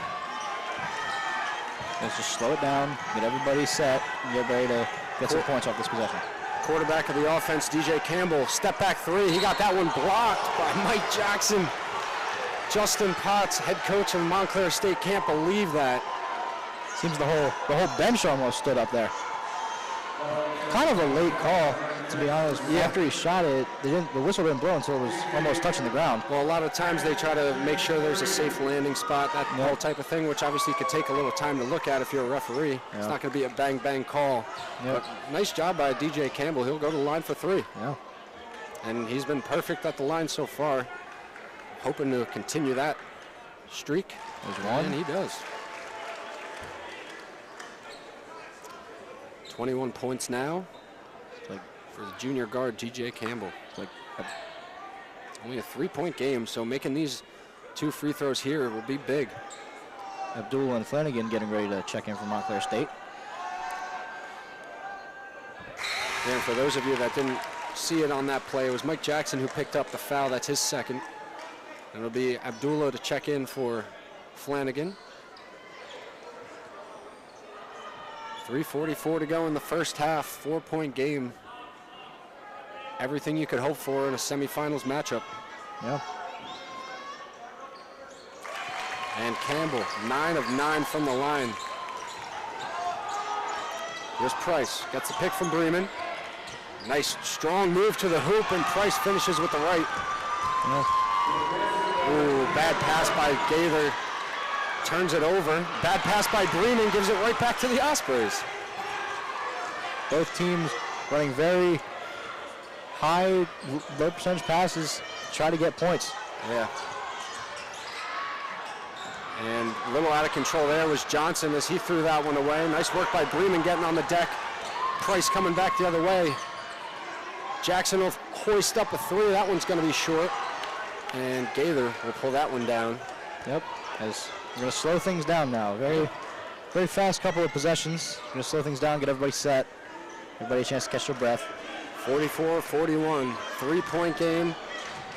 Let's just slow it down, get everybody set, and get ready to get some points off this possession. Quarterback of the offense, DJ Campbell. Step back 3. He got that one blocked by Mike Jackson. Justin Potts, head coach of Montclair State, can't believe that. Seems the whole bench almost stood up there. Kind of a late call, to be honest. Yeah. After he shot it, the whistle didn't blow until it was almost touching the ground. Well, a lot of times they try to make sure there's a safe landing spot, that whole type of thing, which obviously could take a little time to look at if you're a referee. Yeah. It's not going to be a bang-bang call. But nice job by DJ Campbell. He'll go to the line for 3. Yeah. And he's been perfect at the line so far. Hoping to continue that streak. There's one. And he does. 21 points now for the junior guard, DJ Campbell. Only a 3-point game, so making these 2 free throws here will be big. Abdul and Flanagan getting ready to check in for Montclair State. And for those of you that didn't see it on that play, it was Mike Jackson who picked up the foul. That's his second. It'll be Abdullah to check in for Flanagan. 3:44 to go in the first half. 4-point game. Everything you could hope for in a semifinals matchup. Yeah. And Campbell, 9 of 9 from the line. Here's Price, gets the pick from Bremen. Nice strong move to the hoop, and Price finishes with the right. Yeah. Ooh, bad pass by Gaither. Turns it over. Bad pass by Bremen, gives it right back to the Ospreys. Both teams running very high, low percentage passes to try to get points. Yeah. And a little out of control there was Johnson as he threw that one away. Nice work by Bremen getting on the deck. Price coming back the other way. Jackson will hoist up a three. That one's going to be short. And Gaither will pull that one down. Yep, as we're going to slow things down now. Very, very fast couple of possessions. We're going to slow things down, get everybody set. Everybody a chance to catch their breath. 44-41, 3-point game.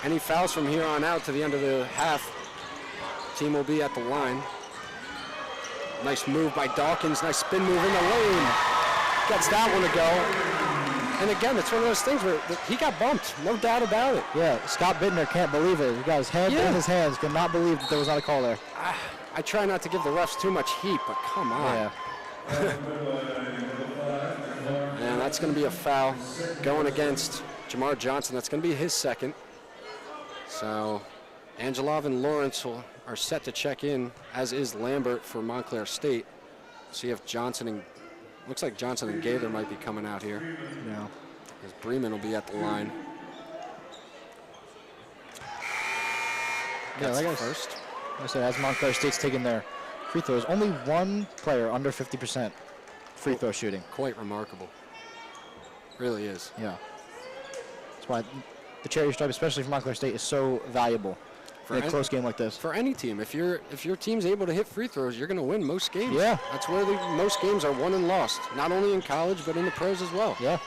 Any fouls from here on out to the end of the half, team will be at the line. Nice move by Dawkins, nice spin move in the lane. Gets that one to go. And again, it's one of those things where he got bumped, no doubt about it. Yeah, Scott Bittner can't believe it. He got his head in his hands, could not believe that there was not a call there. I try not to give the refs too much heat, but come on. Yeah. And that's going to be a foul going against Jamar Johnson. That's going to be his second. So Angelov and Lawrence are set to check in, as is Lambert for Montclair State. See if Johnson and, looks like Johnson and Gaither might be coming out here. Yeah. As Bremen will be at the line. Yeah, like I said, as Montclair State's taking their free throws, only one player under 50% free throw shooting. Quite remarkable. Really is. Yeah. That's why the cherry stripe, especially for Montclair State, is so valuable in a close game like this. For any team, if your team's able to hit free throws, you're going to win most games. Yeah. That's where most games are won and lost, not only in college but in the pros as well. Yeah.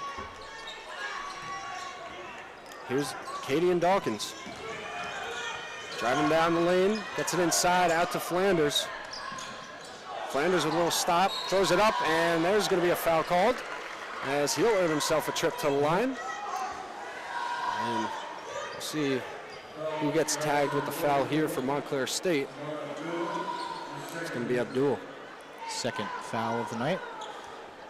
Here's Katie and Dawkins. Driving down the lane, gets it inside, out to Flanders. Flanders with a little stop, throws it up, and there's going to be a foul called as he'll earn himself a trip to the line. And we'll see who gets tagged with the foul here for Montclair State. It's going to be Abdul. Second foul of the night.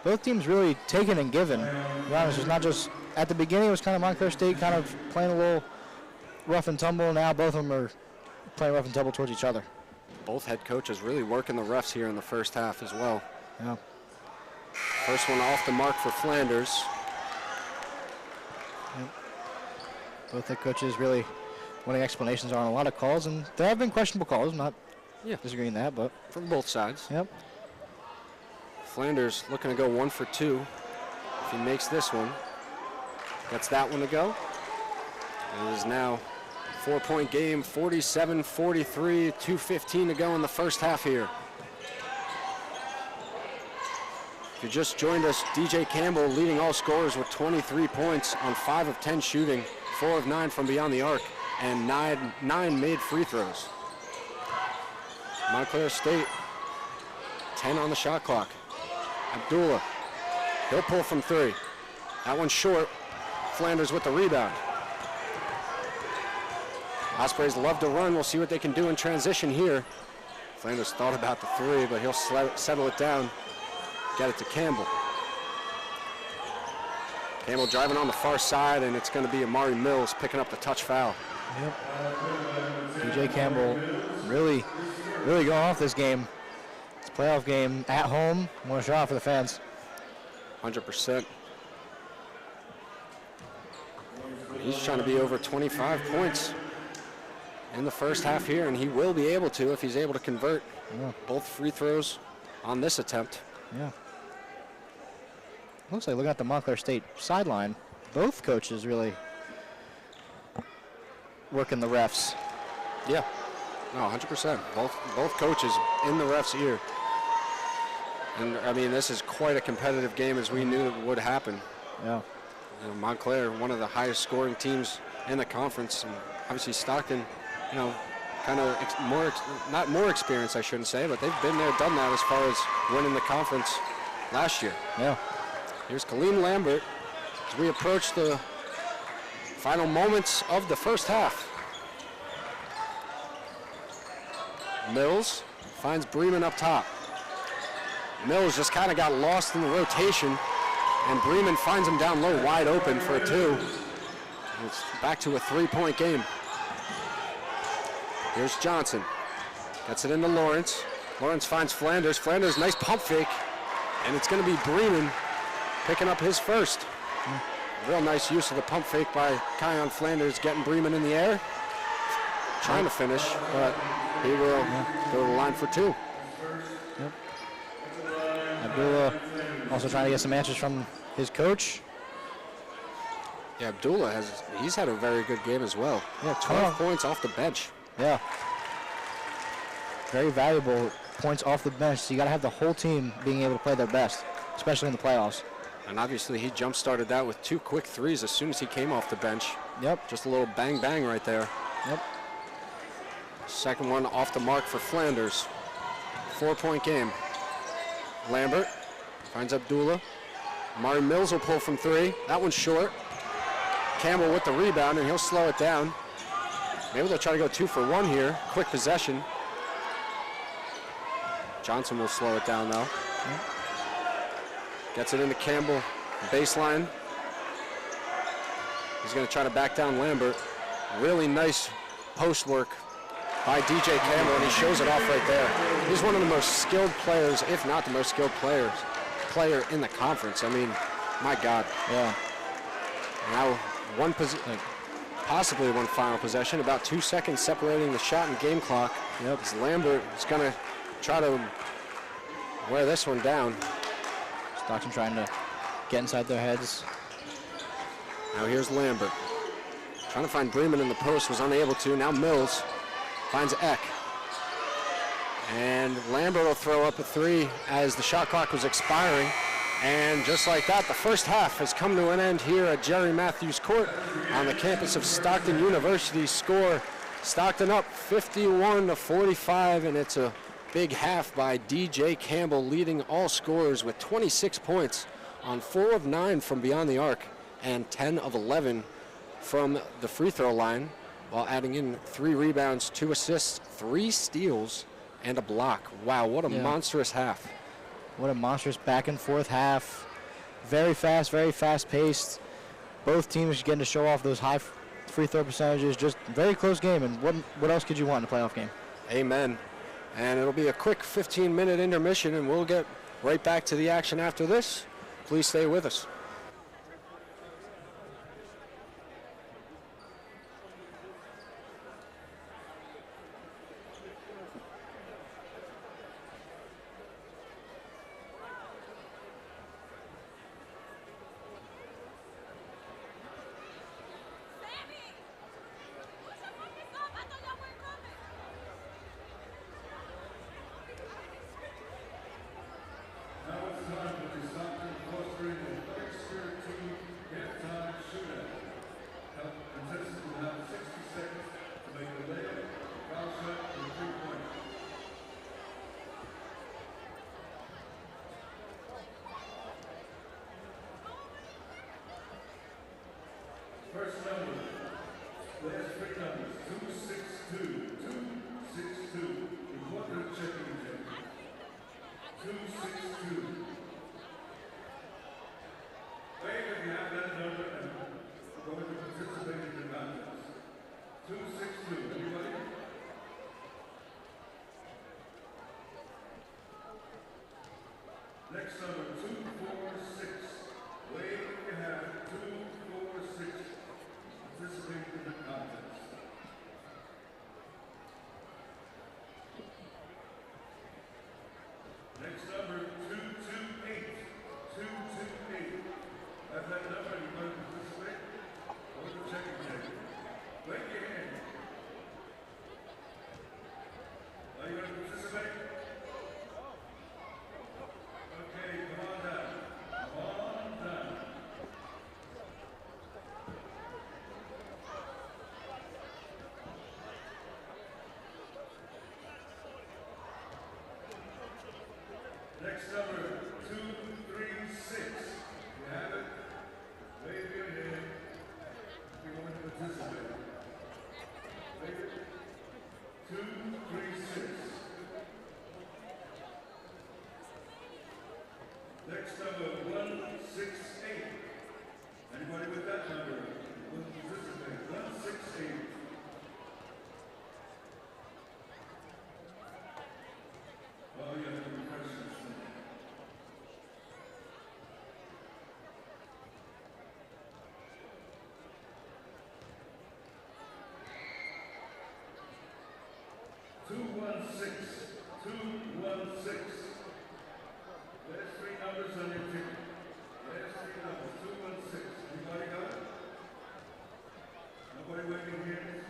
Both teams really taking and giving. To be honest, it's not just, at the beginning it was kind of Montclair State kind of playing a little rough and tumble. Now both of them are playing rough and tumble towards each other. Both head coaches really working the refs here in the first half as well. Yeah. First one off the mark for Flanders. Yep. Both head coaches really wanting explanations on a lot of calls, and there have been questionable calls. I'm not disagreeing that, but from both sides. Yep. Flanders looking to go 1 for 2. If he makes this one, gets that one to go. It is now 4-point game, 47-43, 2:15 to go in the first half here. If you just joined us, DJ Campbell leading all scorers with 23 points on 5 of 10 shooting, 4 of 9 from beyond the arc, and 9 made free throws. Montclair State, 10 on the shot clock. Abdullah, he'll pull from 3. That one's short. Flanders with the rebound. Ospreys love to run. We'll see what they can do in transition here. Flanders thought about the 3, but he'll settle it down. Get it to Campbell. Campbell driving on the far side, and it's going to be Amari Mills picking up the touch foul. Yep. DJ Campbell really going off this game. It's a playoff game at home. More shot for the fans. 100%. He's trying to be over 25 points in the first half here, and he will be able to if he's able to convert both free throws on this attempt. Yeah. Looks like looking at the Montclair State sideline, both coaches really working the refs. Yeah, no, 100%. Both coaches in the ref's ear. And I mean, this is quite a competitive game, as we knew it would happen. Yeah. You know, Montclair, one of the highest scoring teams in the conference, and obviously Stockton, you know, kind of not more experience, I shouldn't say, but they've been there, done that as far as winning the conference last year. Yeah. Here's Colleen Lambert as we approach the final moments of the first half. Mills finds Bremen up top. Mills just kind of got lost in the rotation, and Bremen finds him down low, wide open for a 2. It's back to a 3-point game. Here's Johnson. Gets it into Lawrence. Lawrence finds Flanders. Flanders, nice pump fake. And it's going to be Bremen picking up his first. Real nice use of the pump fake by Kion Flanders, getting Bremen in the air. Trying to finish, but he will go to the line for 2. Yep. Abdullah also trying to get some answers from his coach. Yeah, Abdullah he's had a very good game as well. Yeah, 12 points off the bench. Yeah. Very valuable points off the bench. So you got to have the whole team being able to play their best, especially in the playoffs. And obviously he jump-started that with 2 quick threes as soon as he came off the bench. Yep. Just a little bang-bang right there. Yep. Second one off the mark for Flanders. 4-point game. Lambert finds Abdullah. Mari Mills will pull from 3. That one's short. Campbell with the rebound, and he'll slow it down. Maybe they'll try to go 2 for 1 here. Quick possession. Johnson will slow it down, though. Gets it into Campbell. Baseline. He's going to try to back down Lambert. Really nice post work by DJ Campbell, and he shows it off right there. He's one of the most skilled players, if not the most skilled player in the conference. I mean, my God. Yeah. Now, possibly one final possession, about 2 seconds separating the shot and game clock. Yep. As Lambert is going to try to wear this one down. Stockton trying to get inside their heads. Now here's Lambert. Trying to find Bremen in the post, was unable to. Now Mills finds Eck. And Lambert will throw up a 3 as the shot clock was expiring. And just like that, the first half has come to an end here at Jerry Matthews Court on the campus of Stockton University. Score, Stockton up 51-45, and it's a big half by DJ Campbell, leading all scorers with 26 points on 4 of 9 from beyond the arc and 10 of 11 from the free throw line, while adding in 3 rebounds, 2 assists, 3 steals, and a block. Wow, what a monstrous half. What a monstrous back and forth half. Very fast paced. Both teams getting to show off those high free throw percentages. Just very close game, and what else could you want in a playoff game? Amen. And it'll be a quick 15-minute intermission, and we'll get right back to the action after this. Please stay with us. First number, last three numbers, 262, 262. Important checking check. 262. Wait if you have that number and going to participate in the contest. 262. Anybody? Next number, 246. Wait if you have it. 246. Participate in the contest. Next number, 228. 228. Have that number, you want to participate? Go to the checking table. Wave your hand. Are you going to participate? Okay, come on down. Come on down. Next number, 236. You have it. Wave your hand. If you want to participate. Wave it. 236. Next number, 168. Anybody with that number will participate. 168. 216. 216. There's three numbers on your ticket. There's three numbers. 216. Anybody got it? Nobody waving hands?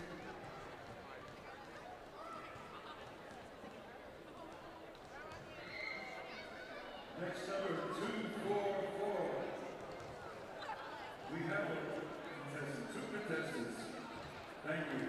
Next number, 244. We have a contestant, two contestants. Thank you.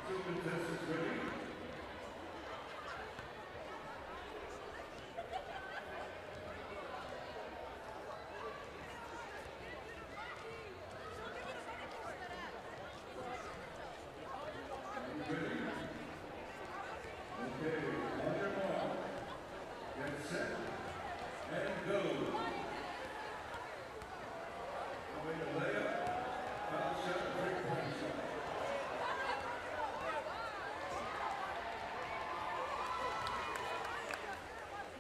Two contestants ready. Okay, on your mark, get set, and go. Going to layup, foul shot, three-point shot.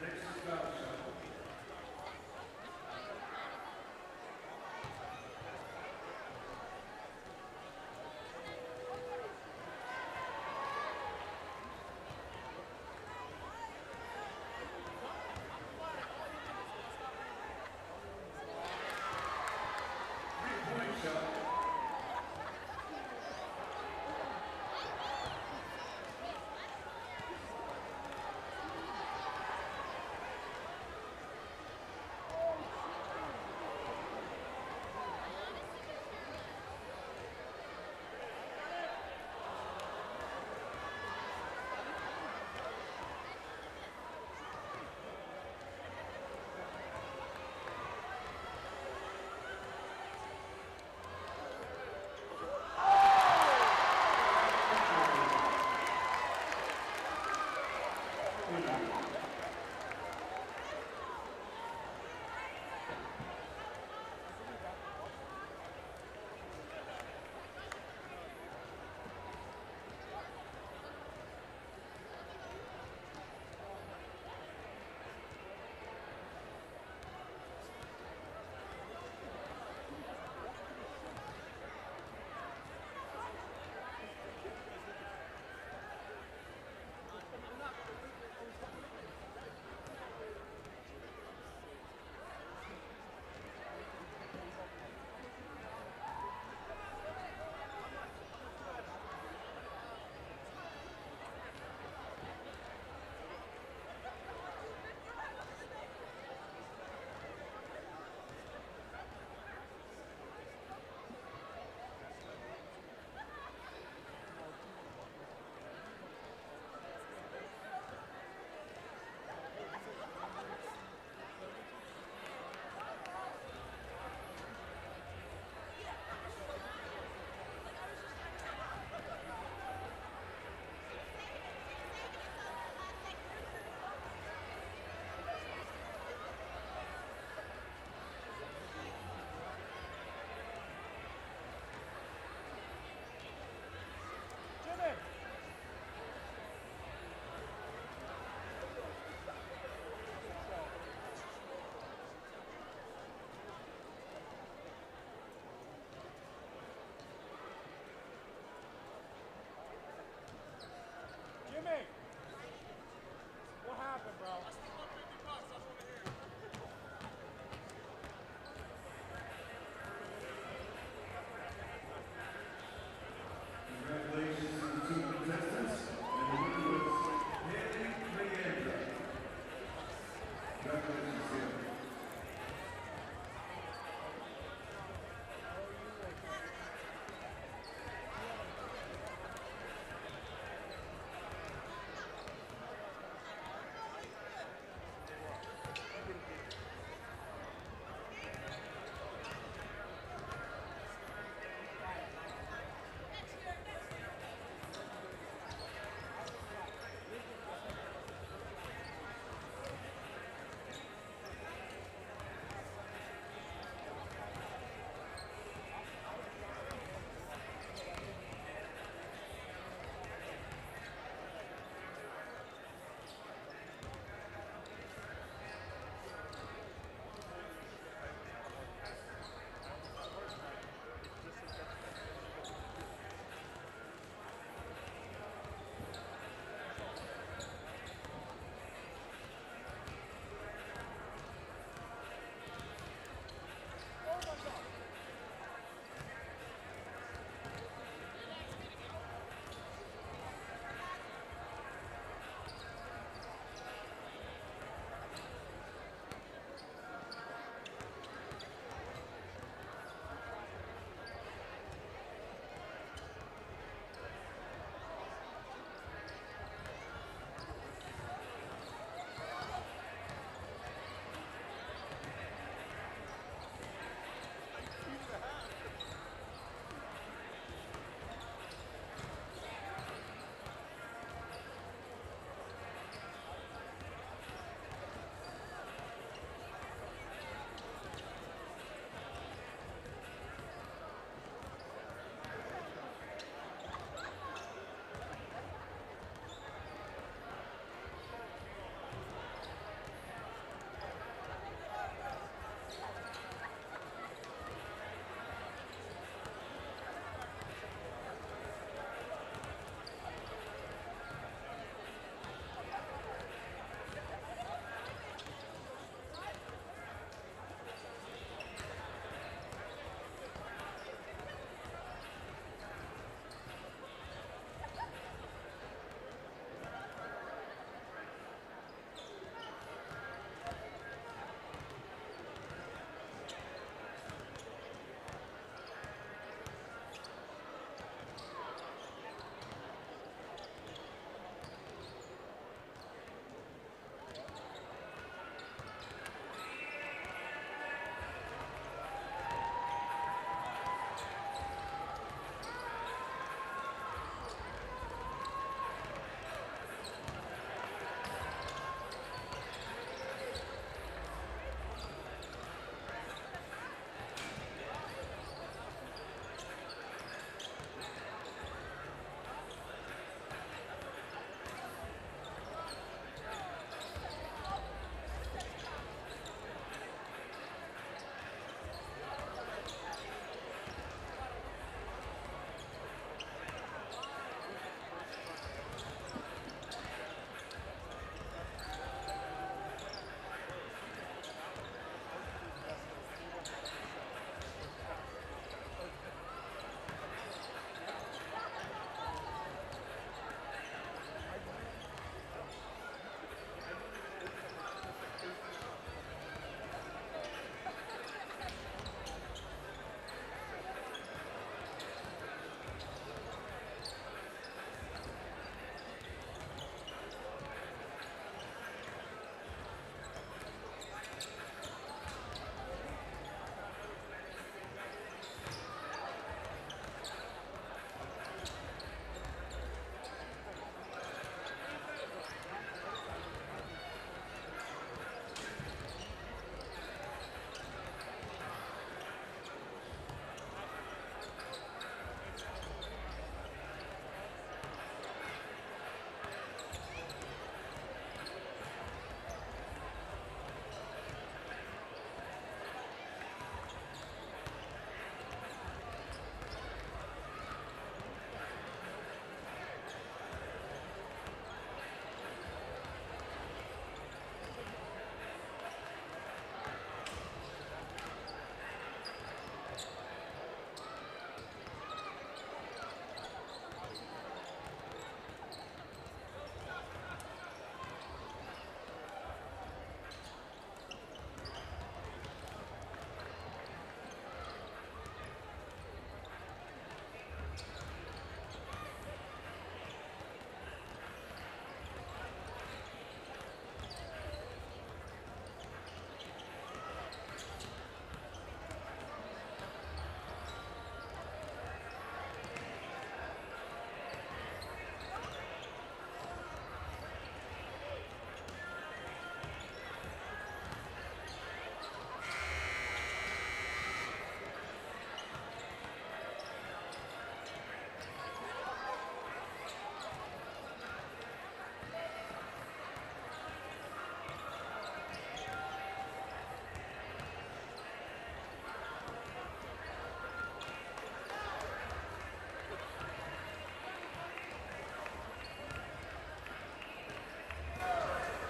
Next is foul shot. Three-point shot.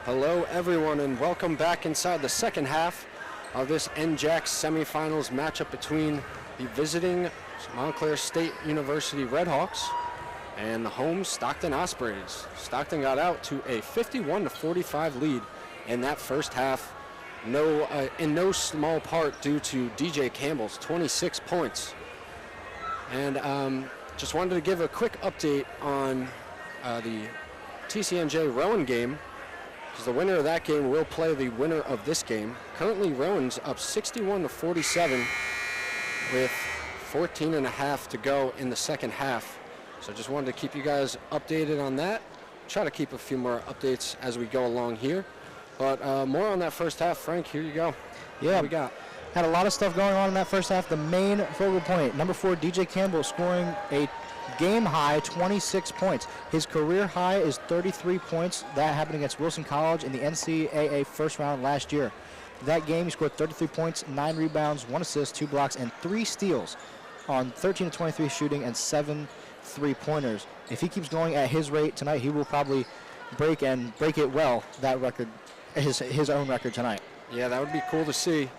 Hello, everyone, and welcome back inside the second half of this NJAC semifinals matchup between the visiting Montclair State University Redhawks and the home Stockton Ospreys. Stockton got out to a 51-45 lead in that first half, in no small part due to DJ Campbell's 26 points. And just wanted to give a quick update on the TCNJ Rowan game, because the winner of that game will play the winner of this game. Currently, Rowan's up 61-47 with 14 and a half to go in the second half. So just wanted to keep you guys updated on that. Try to keep a few more updates as we go along here. But more on that first half. Frank, here you go. Yeah, what we got. Had a lot of stuff going on in that first half. The main focal point, number 4, DJ Campbell, scoring a game-high 26 points. His career high is 33 points. That happened against Wilson College in the NCAA first round last year. That game, he scored 33 points, 9 rebounds, 1 assist, 2 blocks, and 3 steals on 13-23 shooting and 7 3-pointers. If he keeps going at his rate tonight, he will probably break it well, that record, his own record tonight. Yeah, that would be cool to see.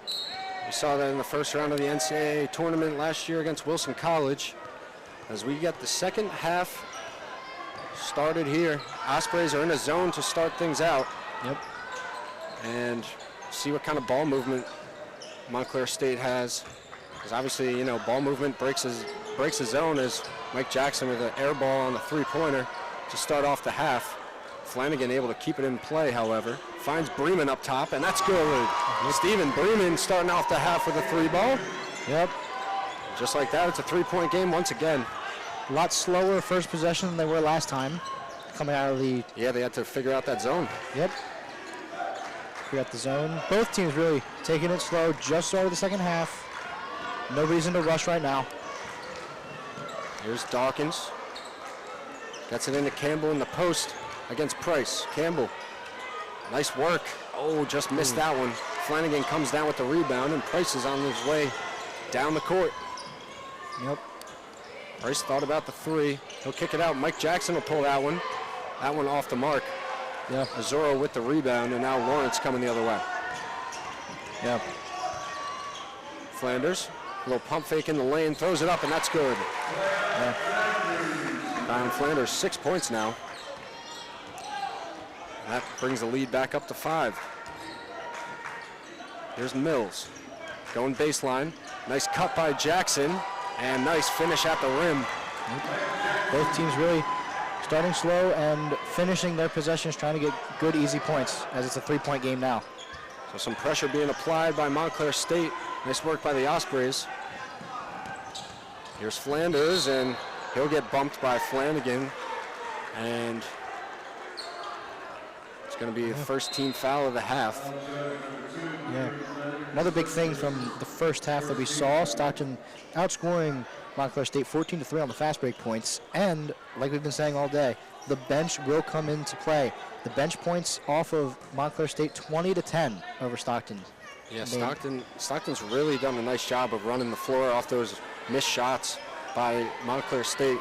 We saw that in the first round of the NCAA tournament last year against Wilson College. As we get the second half started here, Ospreys are in a zone to start things out. Yep. And see what kind of ball movement Montclair State has. Because obviously, you know, ball movement breaks the zone, as Mike Jackson with an air ball on the three-pointer to start off the half. Flanagan able to keep it in play, however. Finds Bremen up top, and that's good. Steven Bremen starting off the half with a 3-ball. Yep. Just like that, it's a 3-point game once again. A lot slower first possession than they were last time, coming out of the... Yeah, they had to figure out that zone. Yep. Figure out the zone. Both teams really taking it slow. Just started the second half. No reason to rush right now. Here's Dawkins. Gets it into Campbell in the post against Price. Campbell, nice work. Oh, just missed that one. Flanagan comes down with the rebound, and Price is on his way down the court. Yep. Price thought about the 3. He'll kick it out. Mike Jackson will pull that one. That one off the mark. Yeah. Azoro with the rebound, and now Lawrence coming the other way. Yeah. Flanders, a little pump fake in the lane, throws it up, and that's good. Yeah. Dion Flanders, 6 points now. That brings the lead back up to 5. Here's Mills, going baseline. Nice cut by Jackson, and nice finish at the rim. Both teams really starting slow and finishing their possessions, trying to get good, easy points, as it's a 3-point game now. So some pressure being applied by Montclair State. Nice work by the Ospreys. Here's Flanders, and he'll get bumped by Flanagan. And it's going to be the first team foul of the half. Yeah. Another big thing from the first half that we saw, Stockton outscoring Montclair State 14-3 on the fast break points. And like we've been saying all day, the bench will come into play. The bench points off of Montclair State 20-10 over Stockton. Yeah, Stockton's really done a nice job of running the floor off those missed shots by Montclair State.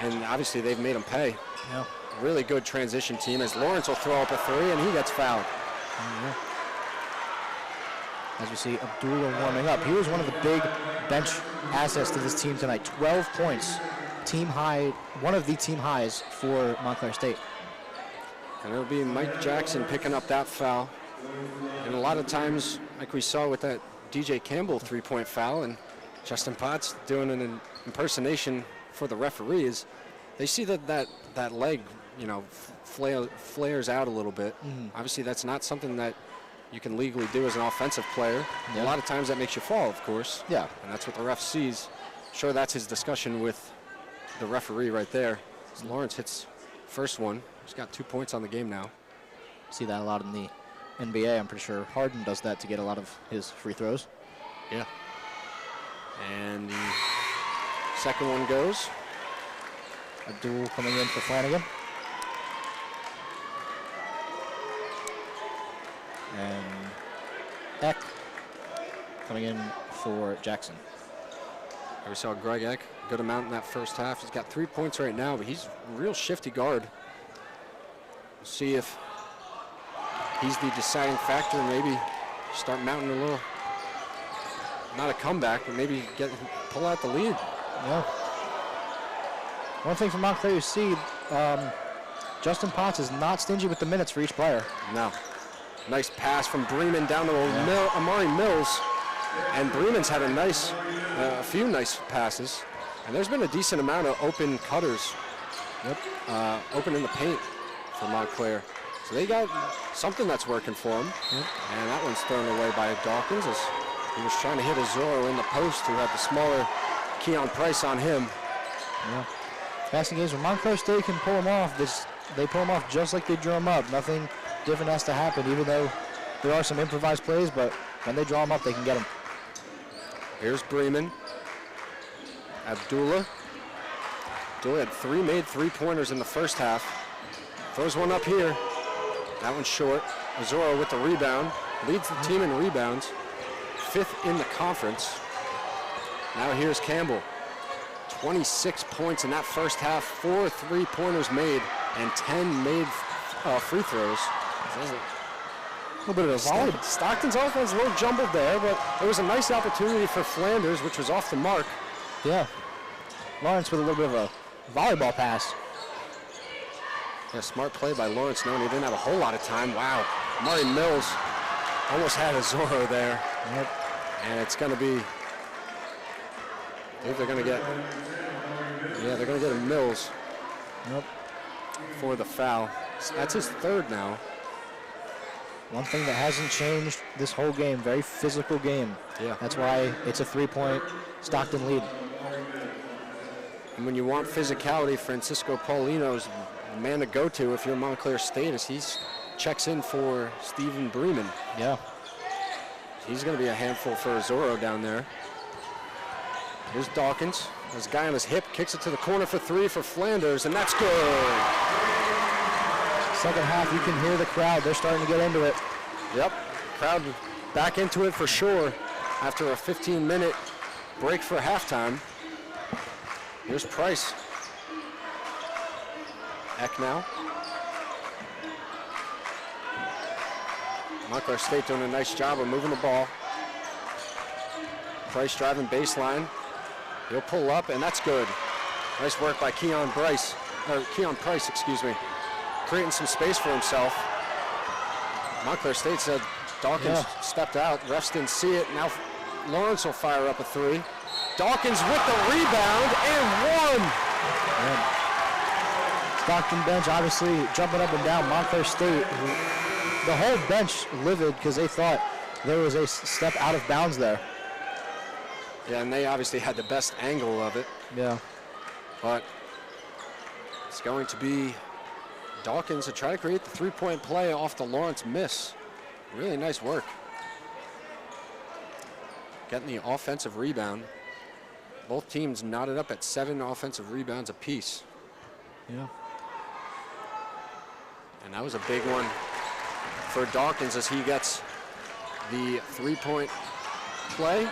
And obviously they've made them pay. Yeah. Really good transition team, as Lawrence will throw up a 3 and he gets fouled. Yeah. As we see Abdullah warming up. He was one of the big bench assets to this team tonight. 12 points, team high, one of the team highs for Montclair State. And it'll be Mike Jackson picking up that foul. And a lot of times, like we saw with that DJ Campbell 3-point foul, and Justin Potts doing an impersonation for the referees, they see that leg, you know, flares out a little bit. Obviously, that's not something that you can legally do as an offensive player. Yeah. A lot of times that makes you fall, of course. Yeah. And that's what the ref sees. Sure, that's his discussion with the referee right there. As Lawrence hits first one. He's got 2 points on the game now. See that a lot in the NBA. I'm pretty sure Harden does that to get a lot of his free throws. Yeah. And the second one goes. Abdul coming in for Flanagan. And Eck coming in for Jackson. We saw Greg Eck, good amount in that first half. He's got 3 points right now, but he's a real shifty guard. We'll see if he's the deciding factor, maybe start mounting a little, not a comeback, but maybe pull out the lead. Yeah. One thing from Montclair you see, Justin Potts is not stingy with the minutes for each player. No. Nice pass from Bremen down to Amari Mills. And Bremen's had a few nice passes. And there's been a decent amount of open cutters. Open in the paint for Montclair. So they got something that's working for them. And that one's thrown away by Dawkins as he was trying to hit a Zorro in the post who had the smaller Keon Price on him. Yeah. Passing games when Montclair State can pull them off, they pull them off just like they drew them up. Nothing different has to happen, even though there are some improvised plays, but when they draw them up, they can get them. Here's Bremen. Abdullah had made three-pointers in the first half. Throws one up here. That one's short. Azoro with the rebound. Leads the team in rebounds. 5th in the conference. Now here's Campbell. 26 points in that first half. 4 three-pointers made and 10 made free throws. A little bit of a volley. Stockton's offense a little jumbled there, but it was a nice opportunity for Flanders, which was off the mark. Yeah. Lawrence with a little bit of a volleyball pass. Yeah, smart play by Lawrence, knowing he didn't have a whole lot of time. Wow. Murray Mills almost had a Zorro there. Yep. And it's going to be, I think they're going to get, they're going to get a Mills for the foul. That's his 3rd now. One thing that hasn't changed this whole game, very physical game. Yeah. That's why it's a 3-point Stockton lead. And when you want physicality, Francisco Paulino's the man to go to if you're Montclair State, as he checks in for Stephen Bremen. Yeah. He's going to be a handful for Zorro down there. Here's Dawkins. There's a guy on his hip, kicks it to the corner for 3 for Flanders, and that's good. Second half, you can hear the crowd. They're starting to get into it. Yep, crowd back into it for sure after a 15-minute break for halftime. Here's Price. Eck now. Montclair State doing a nice job of moving the ball. Price driving baseline. He'll pull up, and that's good. Nice work by Keon Price, excuse me. Creating some space for himself. Montclair State said Dawkins stepped out. Refs didn't see it. Now Lawrence will fire up a 3. Dawkins with the rebound and 1. Yeah. Stockton bench obviously jumping up and down. Montclair State, the whole bench livid because they thought there was a step out of bounds there. Yeah, and they obviously had the best angle of it. Yeah. But it's going to be Dawkins to try to create the 3-point play off the Lawrence miss. Really nice work. Getting the offensive rebound. Both teams knotted up at 7 offensive rebounds apiece. Yeah. And that was a big one for Dawkins as he gets the 3-point play.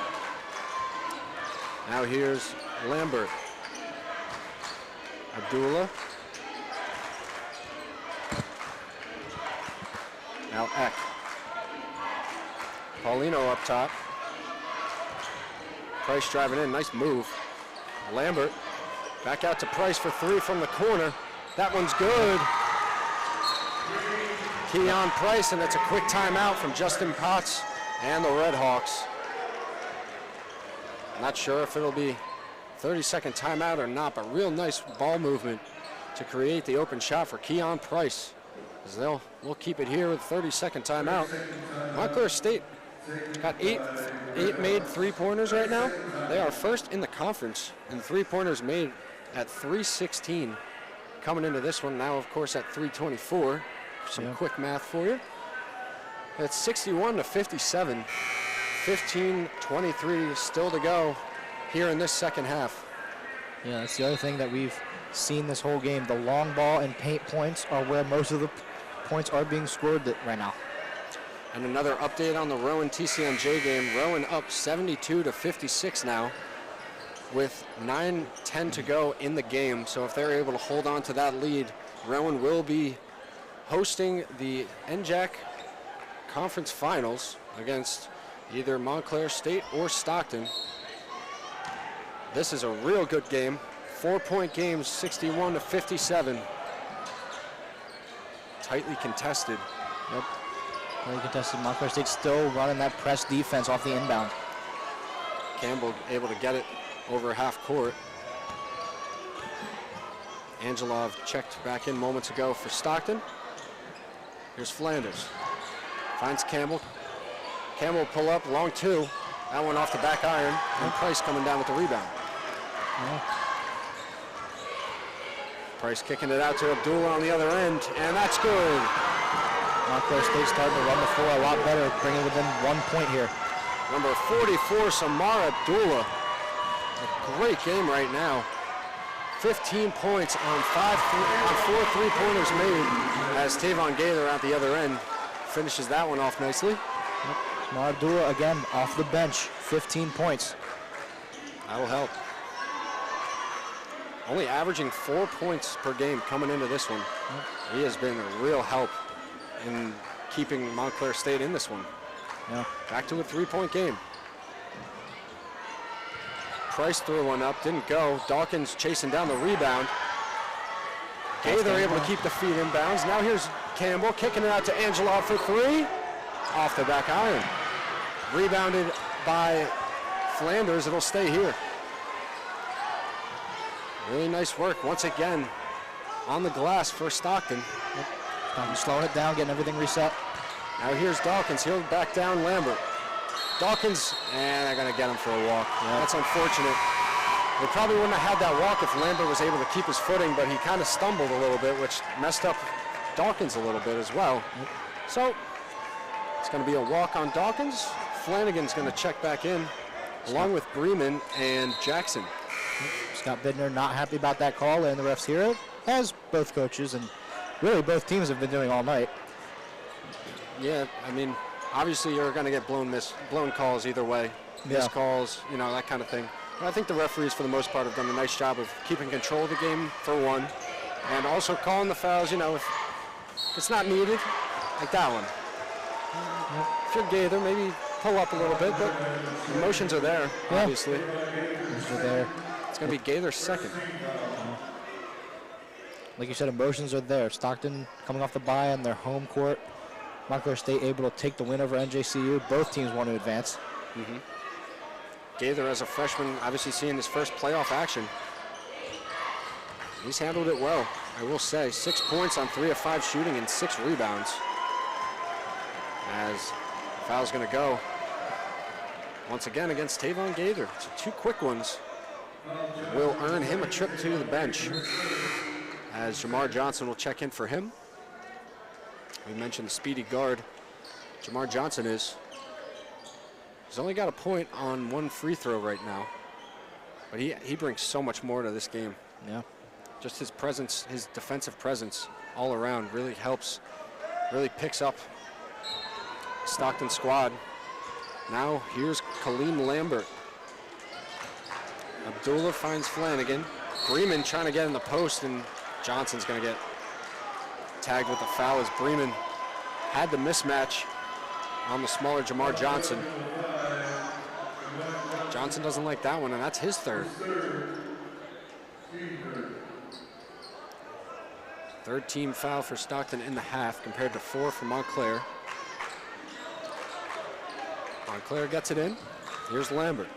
Now here's Lambert. Abdullah. Now Eck. Paulino up top. Price driving in, nice move. Lambert back out to Price for 3 from the corner. That one's good. Keon Price, and it's a quick timeout from Justin Potts and the Red Hawks. Not sure if it'll be 30-second timeout or not, but real nice ball movement to create the open shot for Keon Price. As we'll keep it here with 30-second timeout. Montclair State got 8 made 3-pointers right now. They are first in the conference in 3-pointers made at 316. Coming into this one now, of course, at 324. Some quick math for you. It's 61 to 57. 15-23 still to go here in this second half. Yeah, that's the other thing that we've seen this whole game. The long ball and paint points are where most of the points are being scored right now. And another update on the Rowan TCMJ game. Rowan up 72 to 56 now with 9:10 to go in the game. So if they're able to hold on to that lead, Rowan will be hosting the NJAC conference finals against either Montclair State or Stockton. This is a real good game. 4-point game, 61-57. Tightly contested. Yep. Tightly contested. Montclair State still running that press defense off the inbound. Campbell able to get it over half court. Angelov checked back in moments ago for Stockton. Here's Flanders. Finds Campbell. Campbell will pull up, long two. That one off the back iron, and Price coming down with the rebound. Yeah. Price kicking it out to Abdullah on the other end, and that's good. Montclair State starting to run the floor a lot better, bringing within 1 point here. Number 44, Samar Abdullah. A great game right now. 15 points on 4 3-pointers made as Tavon Gaither at the other end finishes that one off nicely. Yep. Samar Abdullah again off the bench, 15 points. That'll help. Only averaging 4 points per game coming into this one. Yep. He has been a real help in keeping Montclair State in this one. Yeah. Back to a 3-point game. Price threw one up, didn't go. Dawkins chasing down the rebound. Gaither able to keep the feet inbounds. Now here's Campbell kicking it out to Angelov for three. Off the back iron. Rebounded by Flanders. It'll stay here. Really nice work once again on the glass for Stockton. Yep. Slowing it down, getting everything reset. Now here's Dawkins. He'll back down Lambert. Dawkins, and they're going to get him for a walk. Yeah. That's unfortunate. They probably wouldn't have had that walk if Lambert was able to keep his footing, but he kind of stumbled a little bit, which messed up Dawkins a little bit as well. Yep. So it's going to be a walk on Dawkins. Flanagan's going to check back in, along with Bremen and Jackson. Yep. Scott Bidner not happy about that call, and the refs hear it, as both coaches and really both teams have been doing all night. Yeah, I mean, obviously you're going to get blown calls either way. Yeah. Missed calls, you know, that kind of thing. But I think the referees, for the most part, have done a nice job of keeping control of the game, for one, and also calling the fouls, you know, if it's not needed, like that one. If you're Gaither, maybe pull up a little bit, but emotions are there, obviously. Emotions are there. It's going to be Gaither's second. Like you said, emotions are there. Stockton coming off the bye on their home court. Montclair State able to take the win over NJCU. Both teams want to advance. Mm-hmm. Gaither, as a freshman, obviously seeing his first playoff action. He's handled it well, I will say. 6 points on 3 of 5 shooting and 6 rebounds. As the foul's going to go once again against Tavon Gaither. So 2 quick ones will earn him a trip to the bench, as Jamar Johnson will check in for him. We mentioned the speedy guard Jamar Johnson is. He's only got a point on 1 free throw right now, but he brings so much more to this game. Yeah. Just his presence, his defensive presence all around really helps, really picks up Stockton squad. Now here's Kaleem Lambert. Abdullah finds Flanagan. Bremen trying to get in the post, and Johnson's going to get tagged with the foul as Bremen had the mismatch on the smaller Jamar Johnson. Johnson doesn't like that one, and that's his third. Third team foul for Stockton in the half compared to 4 for Montclair. Montclair gets it in. Here's Lambert.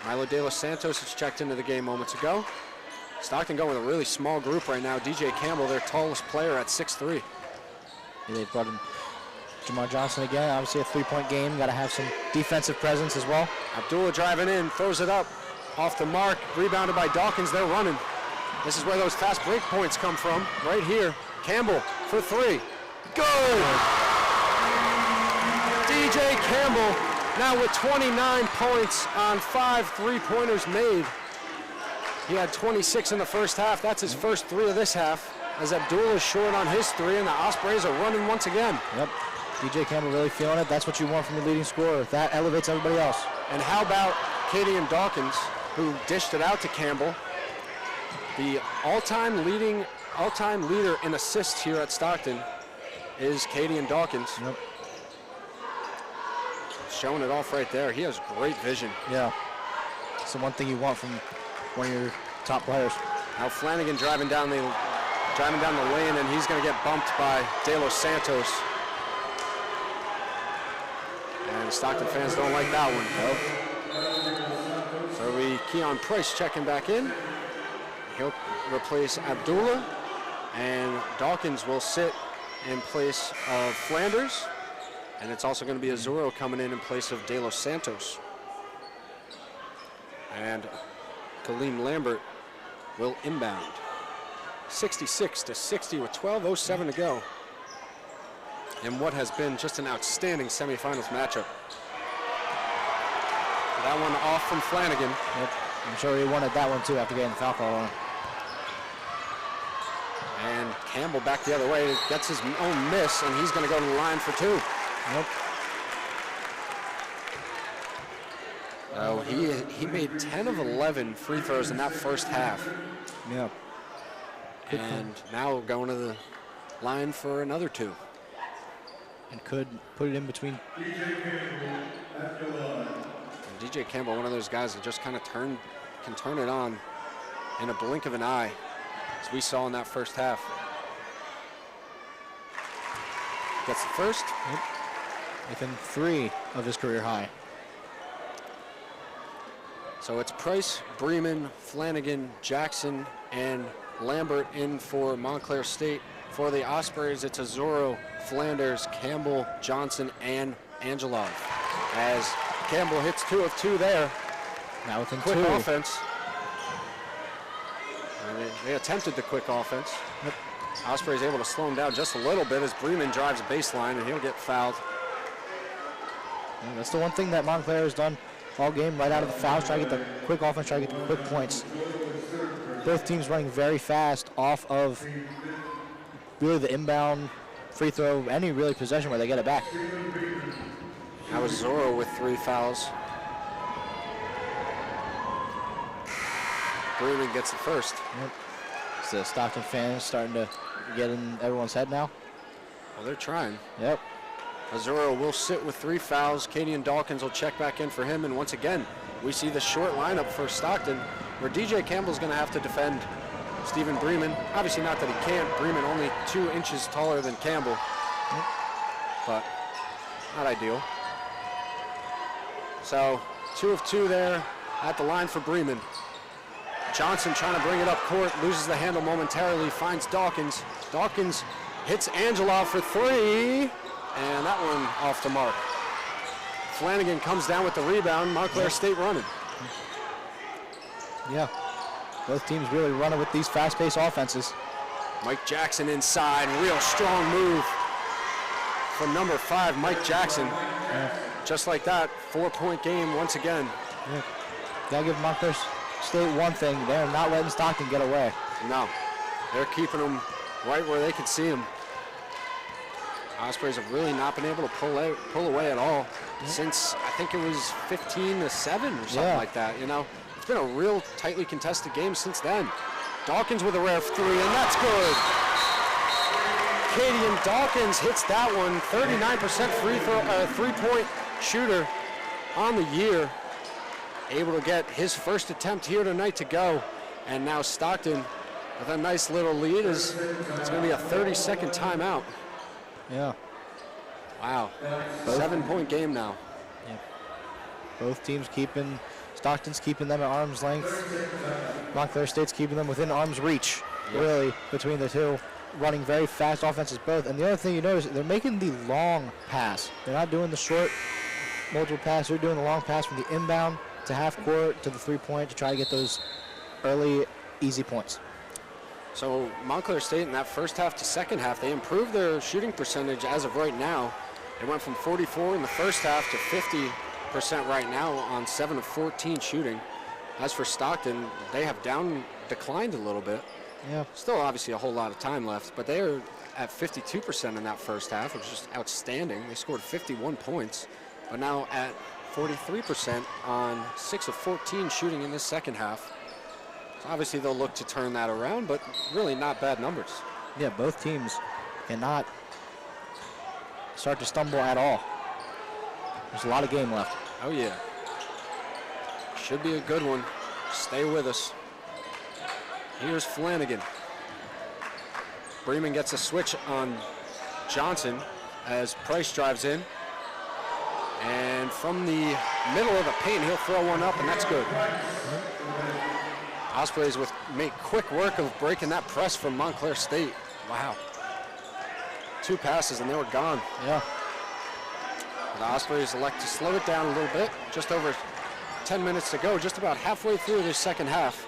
Milo De Los Santos has checked into the game moments ago. Stockton going with a really small group right now. DJ Campbell, their tallest player, at 6'3". Yeah, they've brought in Jamar Johnson again. Obviously a 3-point game. Got to have some defensive presence as well. Abdullah driving in, throws it up off the mark. Rebounded by Dawkins. They're running. This is where those fast break points come from, right here. Campbell for 3. Good! DJ Campbell now with 29 points on 5 3-pointers made. He had 26 in the first half. That's his first 3 of this half, as Abdullah is short on his 3, and the Ospreys are running once again. Yep. DJ Campbell really feeling it. That's what you want from your leading scorer. That elevates everybody else. And how about Cadian Dawkins, who dished it out to Campbell? The all-time leader in assists here at Stockton is Cadian Dawkins. Yep. showing it off right there. He has great vision. Yeah. It's the one thing you want from one of your top players. Now Flanagan driving down the lane, and he's going to get bumped by De Los Santos. And Stockton fans don't like that one. So Keon Price checking back in. He'll replace Abdullah, and Dawkins will sit in place of Flanders. And it's also going to be Azuro coming in place of De Los Santos. And Kaleem Lambert will inbound. 66-60 with 12:07 to go. And what has been just an outstanding semifinals matchup. That one off from Flanagan. Yep. I'm sure he wanted that one too after getting the foul call on. And Campbell back the other way, gets his own miss, and he's going to go to the line for 2. Yep. Oh, he made 10 of 11 free throws in that first half. Yeah. And now going to the line for another 2. And could put it in between. And DJ Campbell, one of those guys that just kind of can turn it on in a blink of an eye, as we saw in that first half. Gets the first. Yep. Within 3 of his career high. So it's Price, Bremen, Flanagan, Jackson, and Lambert in for Montclair State. For the Ospreys, it's Azuro, Flanders, Campbell, Johnson, and Angelov. As Campbell hits 2 of 2 there. Now within quick 2. offense. And they attempted the quick offense. Yep. Osprey's able to slow him down just a little bit as Bremen drives a baseline, and he'll get fouled. Yeah, that's the one thing that Montclair has done all game, right out of the fouls, try to get the quick offense, try to get the quick points. Both teams running very fast off of really the inbound, free throw, any really possession where they get it back. That was Zorro with 3 fouls. Bremen gets the first. Yep. So Stockton fans starting to get in everyone's head now. Well, they're trying. Yep. Azuro will sit with 3 fouls. Cadian Dawkins will check back in for him. And once again, we see the short lineup for Stockton, where DJ Campbell's going to have to defend Stephen Bremen. Obviously not that he can't. Bremen only 2 inches taller than Campbell. Yep. But not ideal. So 2 of 2 there at the line for Bremen. Johnson trying to bring it up court, loses the handle momentarily, finds Dawkins. Dawkins hits Angelov for 3. And that one off the mark. Flanagan comes down with the rebound. Montclair State running. Yeah. Both teams really running with these fast-paced offenses. Mike Jackson inside. Real strong move from number 5, Mike Jackson. Yeah. Just like that, 4-point game once again. Yeah. Gotta give Montclair State one thing. They're not letting Stockton get away. No. They're keeping them right where they can see them. Ospreys have really not been able to pull away at all since I think it was 15-7 or something like that. You know, it's been a real tightly contested game since then. Dawkins with a rare 3, and that's good. Cadian Dawkins hits that one. 39% free throw, 3-point shooter on the year. Able to get his first attempt here tonight to go, and now Stockton with a nice little lead. It's going to be a 30-second timeout. Yeah. Wow. 7-point game now. Yeah. Both teams Stockton's keeping them at arm's length. Montclair State's keeping them within arm's reach, really, between the two. Running very fast offenses both. And the other thing you notice, they're making the long pass. They're not doing the short multiple pass. They're doing the long pass from the inbound to half court to the 3-point to try to get those early, easy points. So Montclair State in that first half to second half, they improved their shooting percentage as of right now. It went from 44 in the first half to 50% right now on 7 of 14 shooting. As for Stockton, they have declined a little bit. Yeah. Still obviously a whole lot of time left, but they are at 52% in that first half, which is just outstanding. They scored 51 points, but now at 43% on 6 of 14 shooting in this second half. So obviously they'll look to turn that around, but really not bad numbers. Yeah, both teams cannot start to stumble at all. There's a lot of game left. Oh, yeah. Should be a good one. Stay with us. Here's Flanagan. Bremen gets a switch on Johnson as Price drives in. And from the middle of the paint, he'll throw one up, and that's good. Ospreys make quick work of breaking that press from Montclair State. Wow. 2 passes, and they were gone. Yeah. The Ospreys elect to slow it down a little bit. Just over 10 minutes to go, just about halfway through this second half.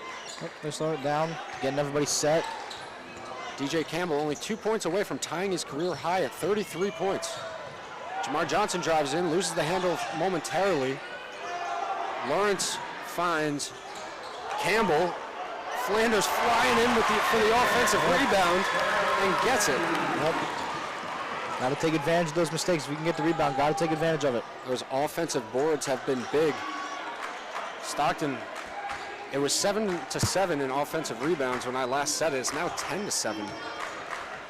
They slow it down, getting everybody set. DJ Campbell only 2 points away from tying his career high at 33 points. Jamar Johnson drives in, loses the handle momentarily. Lawrence finds Campbell. Flanders flying in for the offensive rebound and gets it. Yep. Got to take advantage of those mistakes. If we can get the rebound, got to take advantage of it. Those offensive boards have been big. Stockton, it was 7-7 in offensive rebounds when I last said it. It's now 10-7.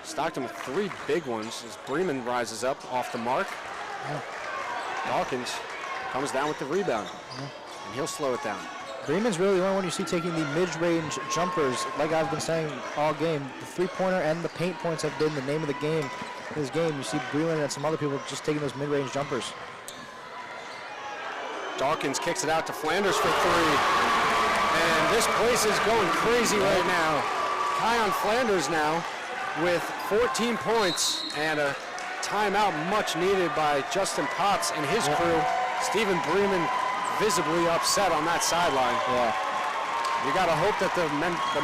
Stockton with 3 big ones as Bremen rises up off the mark. Yeah. Dawkins comes down with the rebound, and he'll slow it down. Bremen's really the only one you see taking the mid-range jumpers. Like I've been saying all game, the three-pointer and the paint points have been the name of the game. In this game, you see Bremen and some other people just taking those mid-range jumpers. Dawkins kicks it out to Flanders for 3. And this place is going crazy right now. Kion Flanders now with 14 points and a timeout much needed by Justin Potts and his crew. Stephen Bremen visibly upset on that sideline. Yeah. You got to hope that the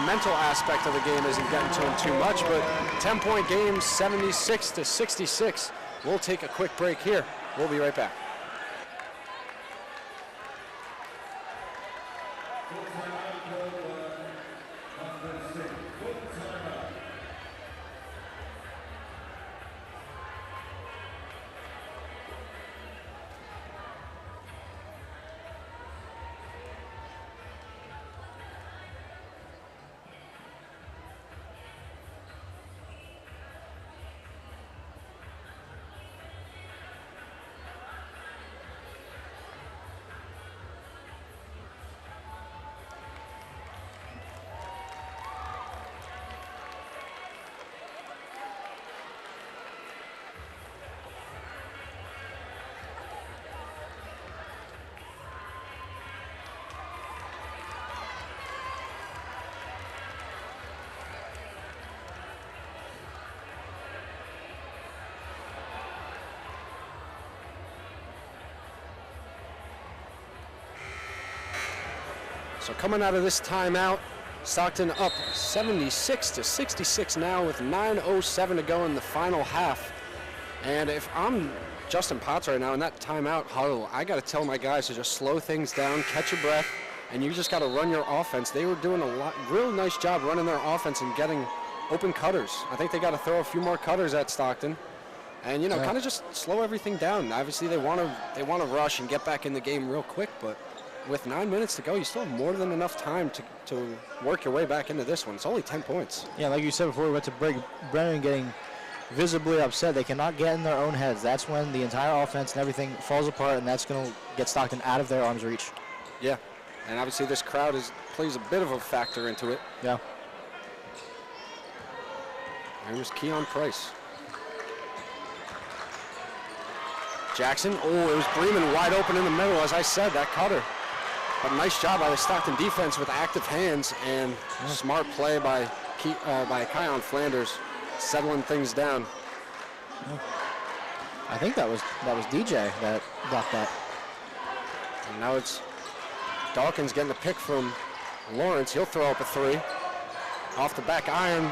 mental aspect of the game isn't getting to him too much, but 10-point game, 76-66. We'll take a quick break here. We'll be right back. So coming out of this timeout, Stockton up 76-66 now with 9:07 to go in the final half. And if I'm Justin Potts right now in that timeout huddle, I got to tell my guys to just slow things down, catch your breath, and you just got to run your offense. They were doing a real nice job running their offense and getting open cutters. I think they got to throw a few more cutters at Stockton. And, you know, kind of just slow everything down. Obviously, they want to rush and get back in the game real quick, but with 9 minutes to go, you still have more than enough time to work your way back into this one. It's only 10 points. Yeah, like you said before we went to break, Brennan getting visibly upset. They cannot get in their own heads. That's when the entire offense and everything falls apart, and that's going to get Stockton out of their arm's reach. Yeah, and obviously this crowd plays a bit of a factor into it. Yeah. Here's Keon Price. Jackson, oh, it was Bremen wide open in the middle, as I said, that cutter. But nice job by the Stockton defense with active hands and smart play by Kion Flanders, settling things down. I think that was DJ that blocked that. And now it's Dawkins getting the pick from Lawrence. He'll throw up a 3. Off the back iron.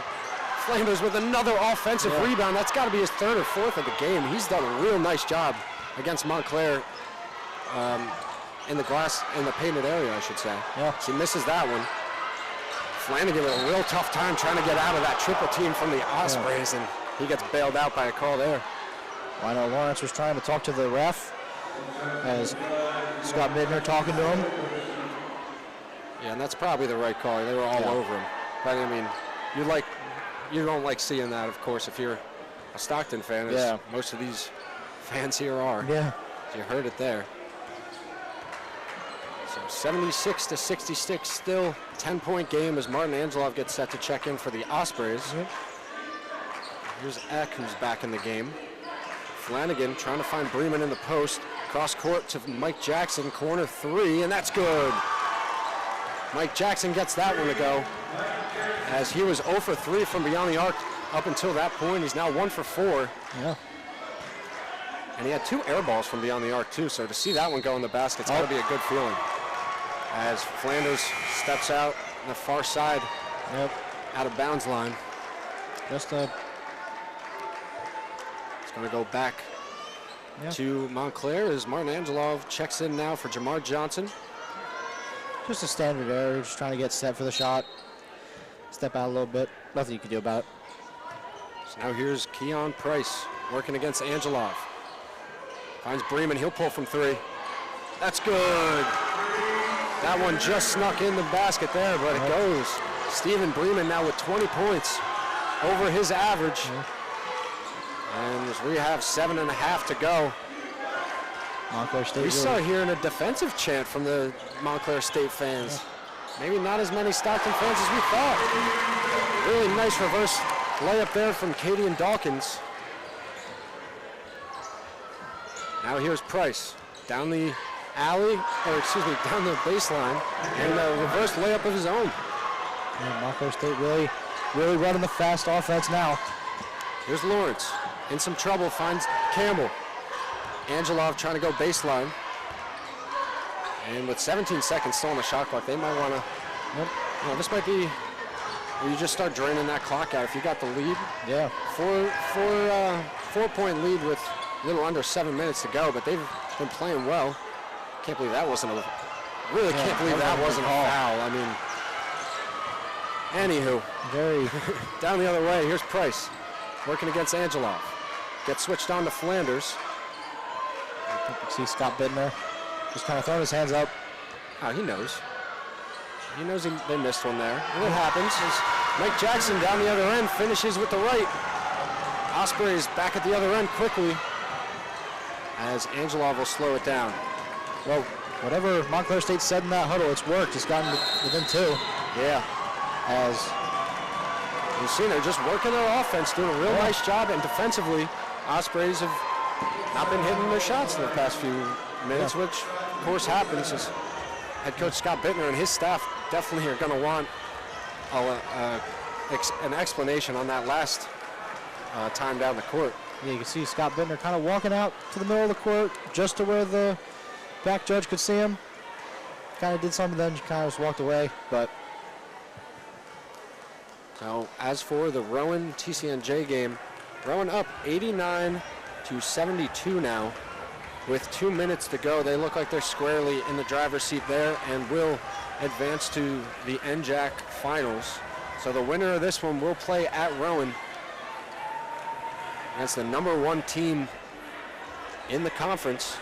Flanders with another offensive rebound. That's got to be his 3rd or 4th of the game. He's done a real nice job against Montclair in the painted area, I should say. Yeah. So he misses that one. Flanagan with a real tough time trying to get out of that triple team from the Ospreys, and he gets bailed out by a call there. Well, I know Lawrence was trying to talk to the ref as Scott Midner talking to him. Yeah, and that's probably the right call. They were all over him. But I mean, you don't like seeing that, of course, if you're a Stockton fan, as most of these fans here are. Yeah. You heard it there. So 76-66 still, 10-point game as Martin Angelov gets set to check in for the Ospreys. Here's Eck, who's back in the game. Flanagan trying to find Bremen in the post. Cross court to Mike Jackson, corner 3, and that's good. Mike Jackson gets that one to go, as he was 0 for 3 from beyond the arc up until that point. He's now 1 for 4. Yeah. And he had 2 air balls from beyond the arc too, so to see that one go in the basket's gotta be a good feeling. As Flanders steps out on the far side, out of bounds line. Just It's gonna go back to Montclair as Martin Angelov checks in now for Jamar Johnson. just a standard error, just trying to get set for the shot. Step out a little bit. Nothing you can do about it. So now here's Keon Price working against Angelov. Finds Bremen, he'll pull from 3. That's good. That one just snuck in the basket there, but it goes. Steven Bremen now with 20 points over his average. And as we have 7.5 to go. Montclair State. We start hearing a defensive chant from the Montclair State fans. Maybe not as many Stockton fans as we thought. Really nice reverse layup there from Katie and Dawkins. Now here's Price down the alley, or excuse me, down the baseline, and a reverse layup of his own. And Montclair State really running the fast offense now. Here's Lawrence in some trouble, finds Campbell. Angelov trying to go baseline. And with 17 seconds still on the shot clock, they might want to, you know, this might be where you just start draining that clock out. If you got the lead, 4-point lead with a little under 7 minutes to go, but they've been playing well. Can't believe that wasn't a, really can't believe that wasn't a foul. I mean, anywho. Very. Down the other way, here's Price working against Angelov. Gets switched on to Flanders. You can see Scott Bittner just kind of throwing his hands up. Oh, he knows. He knows they missed one there. And it happens as Mike Jackson down the other end finishes with the right. Ospreys back at the other end quickly as Angelov will slow it down. Well, whatever Montclair State said in that huddle, it's worked. It's gotten within 2. Yeah. As you've seen, they're just working their offense, doing a real nice job, and defensively, Ospreys have not been hitting their shots in the past few minutes, which of course happens as head coach Scott Bittner and his staff definitely are going to want an explanation on that last time down the court. Yeah, you can see Scott Bittner kind of walking out to the middle of the court, just to where the back judge could see him. Kind of did something, then kind of just walked away. But so as for the Rowan TCNJ game, Rowan up 89-72 now. With 2 minutes to go, they look like they're squarely in the driver's seat there and will advance to the NJAC finals. So the winner of this one will play at Rowan against the #1 team in the conference.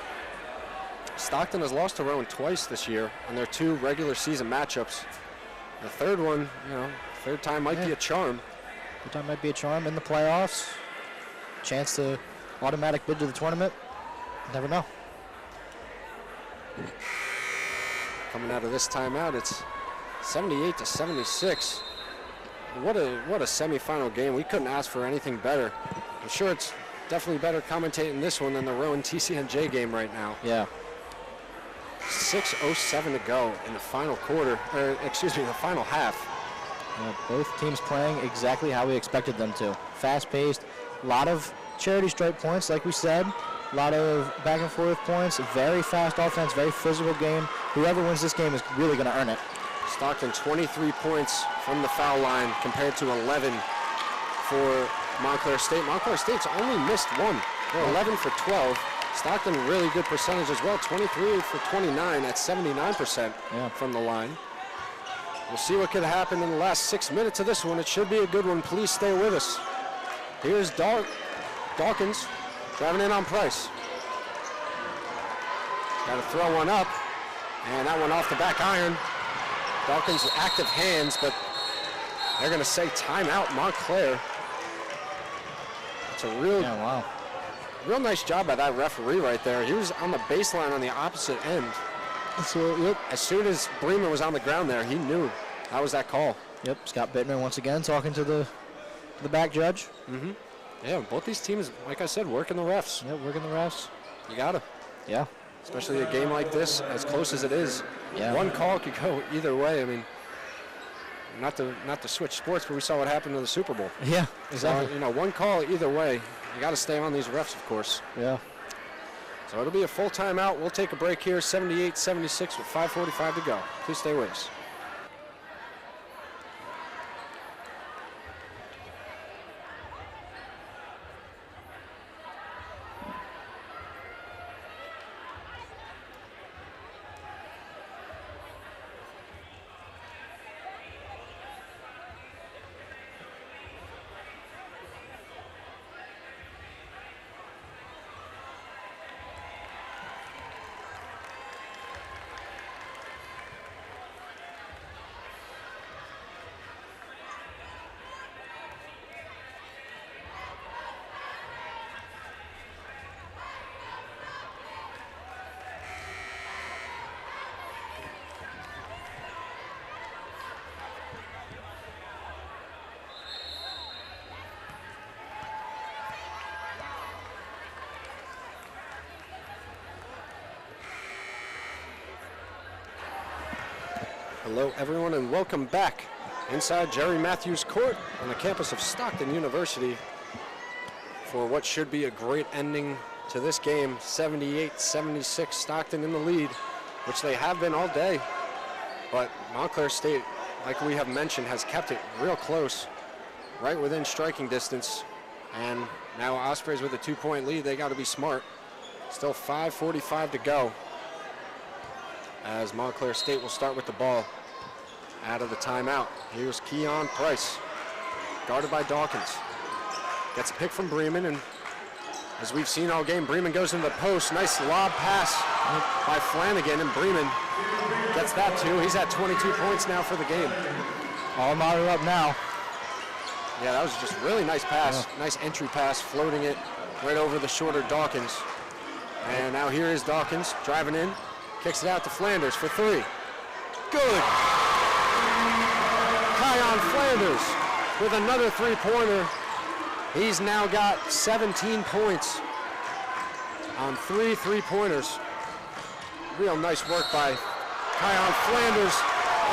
Stockton has lost to Rowan twice this year on their 2 regular season matchups. The third one, you know, third time might be a charm. third time might be a charm in the playoffs. Chance to automatic bid to the tournament. Never know. Coming out of this timeout, it's 78-76. What a semifinal game. We couldn't ask for anything better. I'm sure it's definitely better commentating this one than the Rowan TCNJ game right now. Yeah. 6:07 to go in the final quarter, or excuse me, the final half. Yeah, both teams playing exactly how we expected them to. Fast-paced, a lot of charity stripe points, like we said. A lot of back and forth points, very fast offense, very physical game. Whoever wins this game is really going to earn it. Stockton 23 points from the foul line compared to 11 for Montclair State. Montclair State's only missed 1. They're 11 for 12. Stockton really good percentage as well, 23 for 29 at 79% from the line. We'll see what could happen in the last 6 minutes of this one. It should be a good one. Please stay with us. Here's Dawkins. Driving in on Price. Got to throw one up, and that one off the back iron. Dawkins active hands, but they're going to say timeout Montclair. It's a real real nice job by that referee right there. He was on the baseline on the opposite end. So, yep. As soon as Bremen was on the ground there, he knew that was that call. Yep, Scott Bittman once again talking to the back judge. Mm-hmm. Yeah, both these teams, like I said, working the refs. Yep, working the refs. You got to. Yeah. Especially a game like this, as close as it is. Yeah. One call could go either way. I mean, not to switch sports, but we saw what happened in the Super Bowl. Yeah, exactly. So, you know, one call either way. You got to stay on these refs, of course. Yeah. So it'll be a full timeout. We'll take a break here, 78-76 with 5:45 to go. Please stay with us. Hello, everyone, and welcome back inside Jerry Matthews Court on the campus of Stockton University for what should be a great ending to this game. 78-76, Stockton in the lead, which they have been all day. But Montclair State, like we have mentioned, has kept it real close, right within striking distance. And now Ospreys with a 2-point lead. They got to be smart. Still 5:45 to go, as Montclair State will start with the ball out of the timeout. Here's Keon Price, guarded by Dawkins. Gets a pick from Bremen, and as we've seen all game, Bremen goes into the post. Nice lob pass by Flanagan, and Bremen gets that too. He's at 22 points now for the game. All mounted up now. Yeah, that was just really nice pass. Yeah. Nice entry pass, floating it right over the shorter Dawkins. And now here is Dawkins driving in. Kicks it out to Flanders for three. Good. Kion Flanders with another three-pointer. He's now got 17 points on three-pointers. Real nice work by Kion Flanders.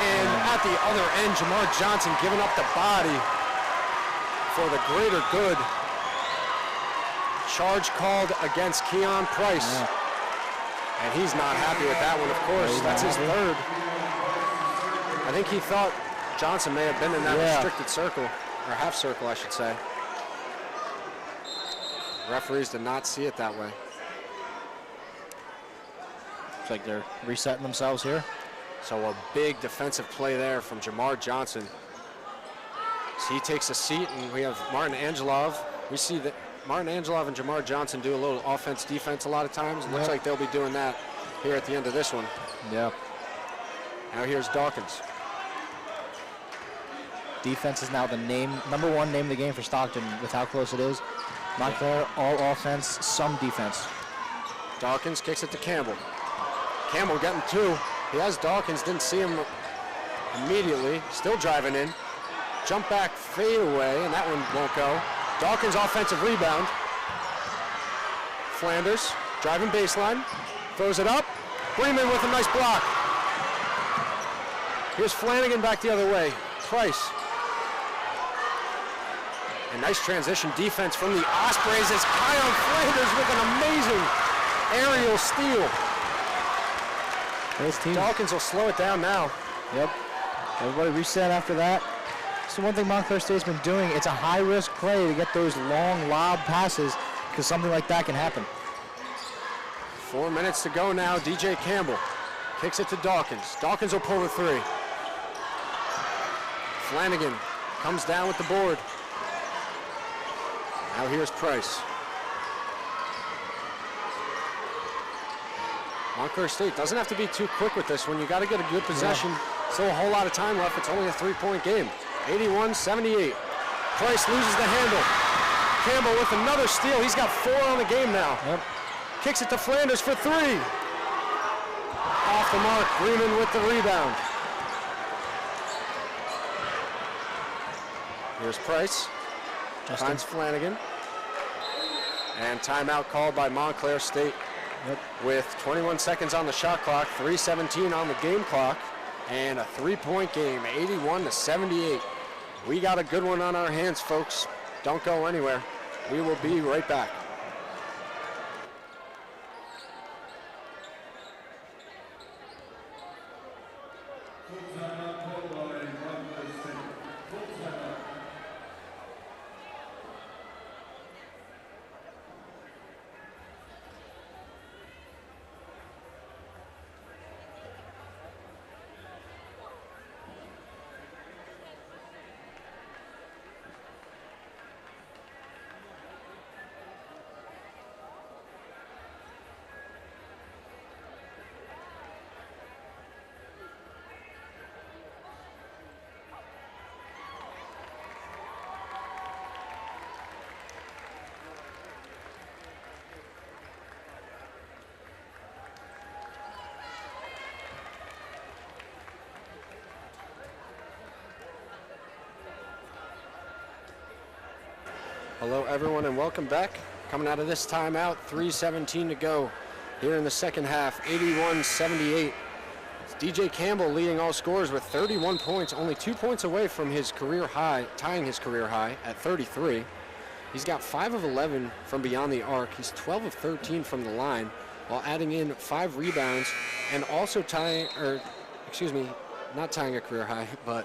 And at the other end, Jamar Johnson giving up the body for the greater good. Charge called against Keon Price. Yeah. And he's not happy with that one, of course. That's his third. I think he thought Johnson may have been in that restricted circle, or half circle, I should say. Referees did not see it that way. Looks like they're resetting themselves here. So a big defensive play there from Jamar Johnson. So he takes a seat, and we have Martin Angelov. We see that Martin Angelov and Jamar Johnson do a little offense-defense a lot of times. It looks like they'll be doing that here at the end of this one. Yeah. Now here's Dawkins. Defense is now the number one name of the game for Stockton with how close it is. Montclair, all offense, some defense. Dawkins kicks it to Campbell. Campbell getting two. He has Dawkins, didn't see him immediately. Still driving in. Jump back, fade away, and that one won't go. Dawkins offensive rebound. Flanders driving baseline, throws it up. Bremen with a nice block. Here's Flanagan back the other way. Price. A nice transition defense from the Ospreys as Kion Flanders with an amazing aerial steal. Dawkins will slow it down now. Yep. Everybody reset after that. So one thing Montclair State's been doing, it's a high-risk play to get those long lob passes because something like that can happen. 4 minutes to go now. DJ Campbell kicks it to Dawkins. Dawkins will pull the three. Flanagan comes down with the board. Now here's Price. Montclair State doesn't have to be too quick with this one. You got to get a good possession. Still a whole lot of time left. It's only a three-point game. 81-78. Price loses the handle. Campbell with another steal. He's got 4 on the game now. Yep. Kicks it to Flanders for 3. Off the mark, Bremen with the rebound. Here's Price. Finds Flanagan. And timeout called by Montclair State. Yep. With 21 seconds on the shot clock, 3:17 on the game clock, and a 3-point game, 81-78. We got a good one on our hands, folks. Don't go anywhere. We will be right back. Hello, everyone, and welcome back. Coming out of this timeout, 3:17 to go here in the second half, 81-78. It's DJ Campbell leading all scorers with 31 points, only 2 points away from his career high, tying his career high at 33. He's got 5 of 11 from beyond the arc. He's 12 of 13 from the line, while adding in 5 rebounds and also not tying a career high, but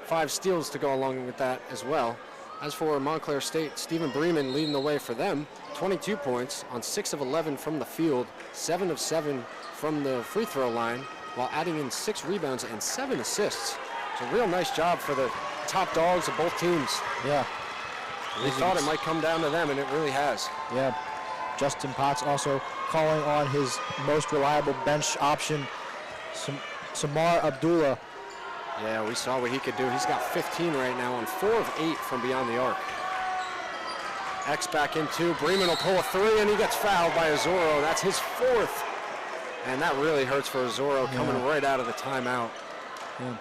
5 steals to go along with that as well. As for Montclair State, Stephen Bremen leading the way for them, 22 points on 6 of 11 from the field, 7 of 7 from the free throw line, while adding in 6 rebounds and 7 assists. It's a real nice job for the top dogs of both teams. Yeah. We thought it might come down to them, and it really has. Yeah. Justin Potts also calling on his most reliable bench option, Samar Abdullah. Yeah, we saw what he could do. He's got 15 right now on 4 of 8 from beyond the arc. X back in 2. Bremen will pull a 3, and he gets fouled by Azoro. That's his 4th. And that really hurts for Azoro coming right out of the timeout. Yeah.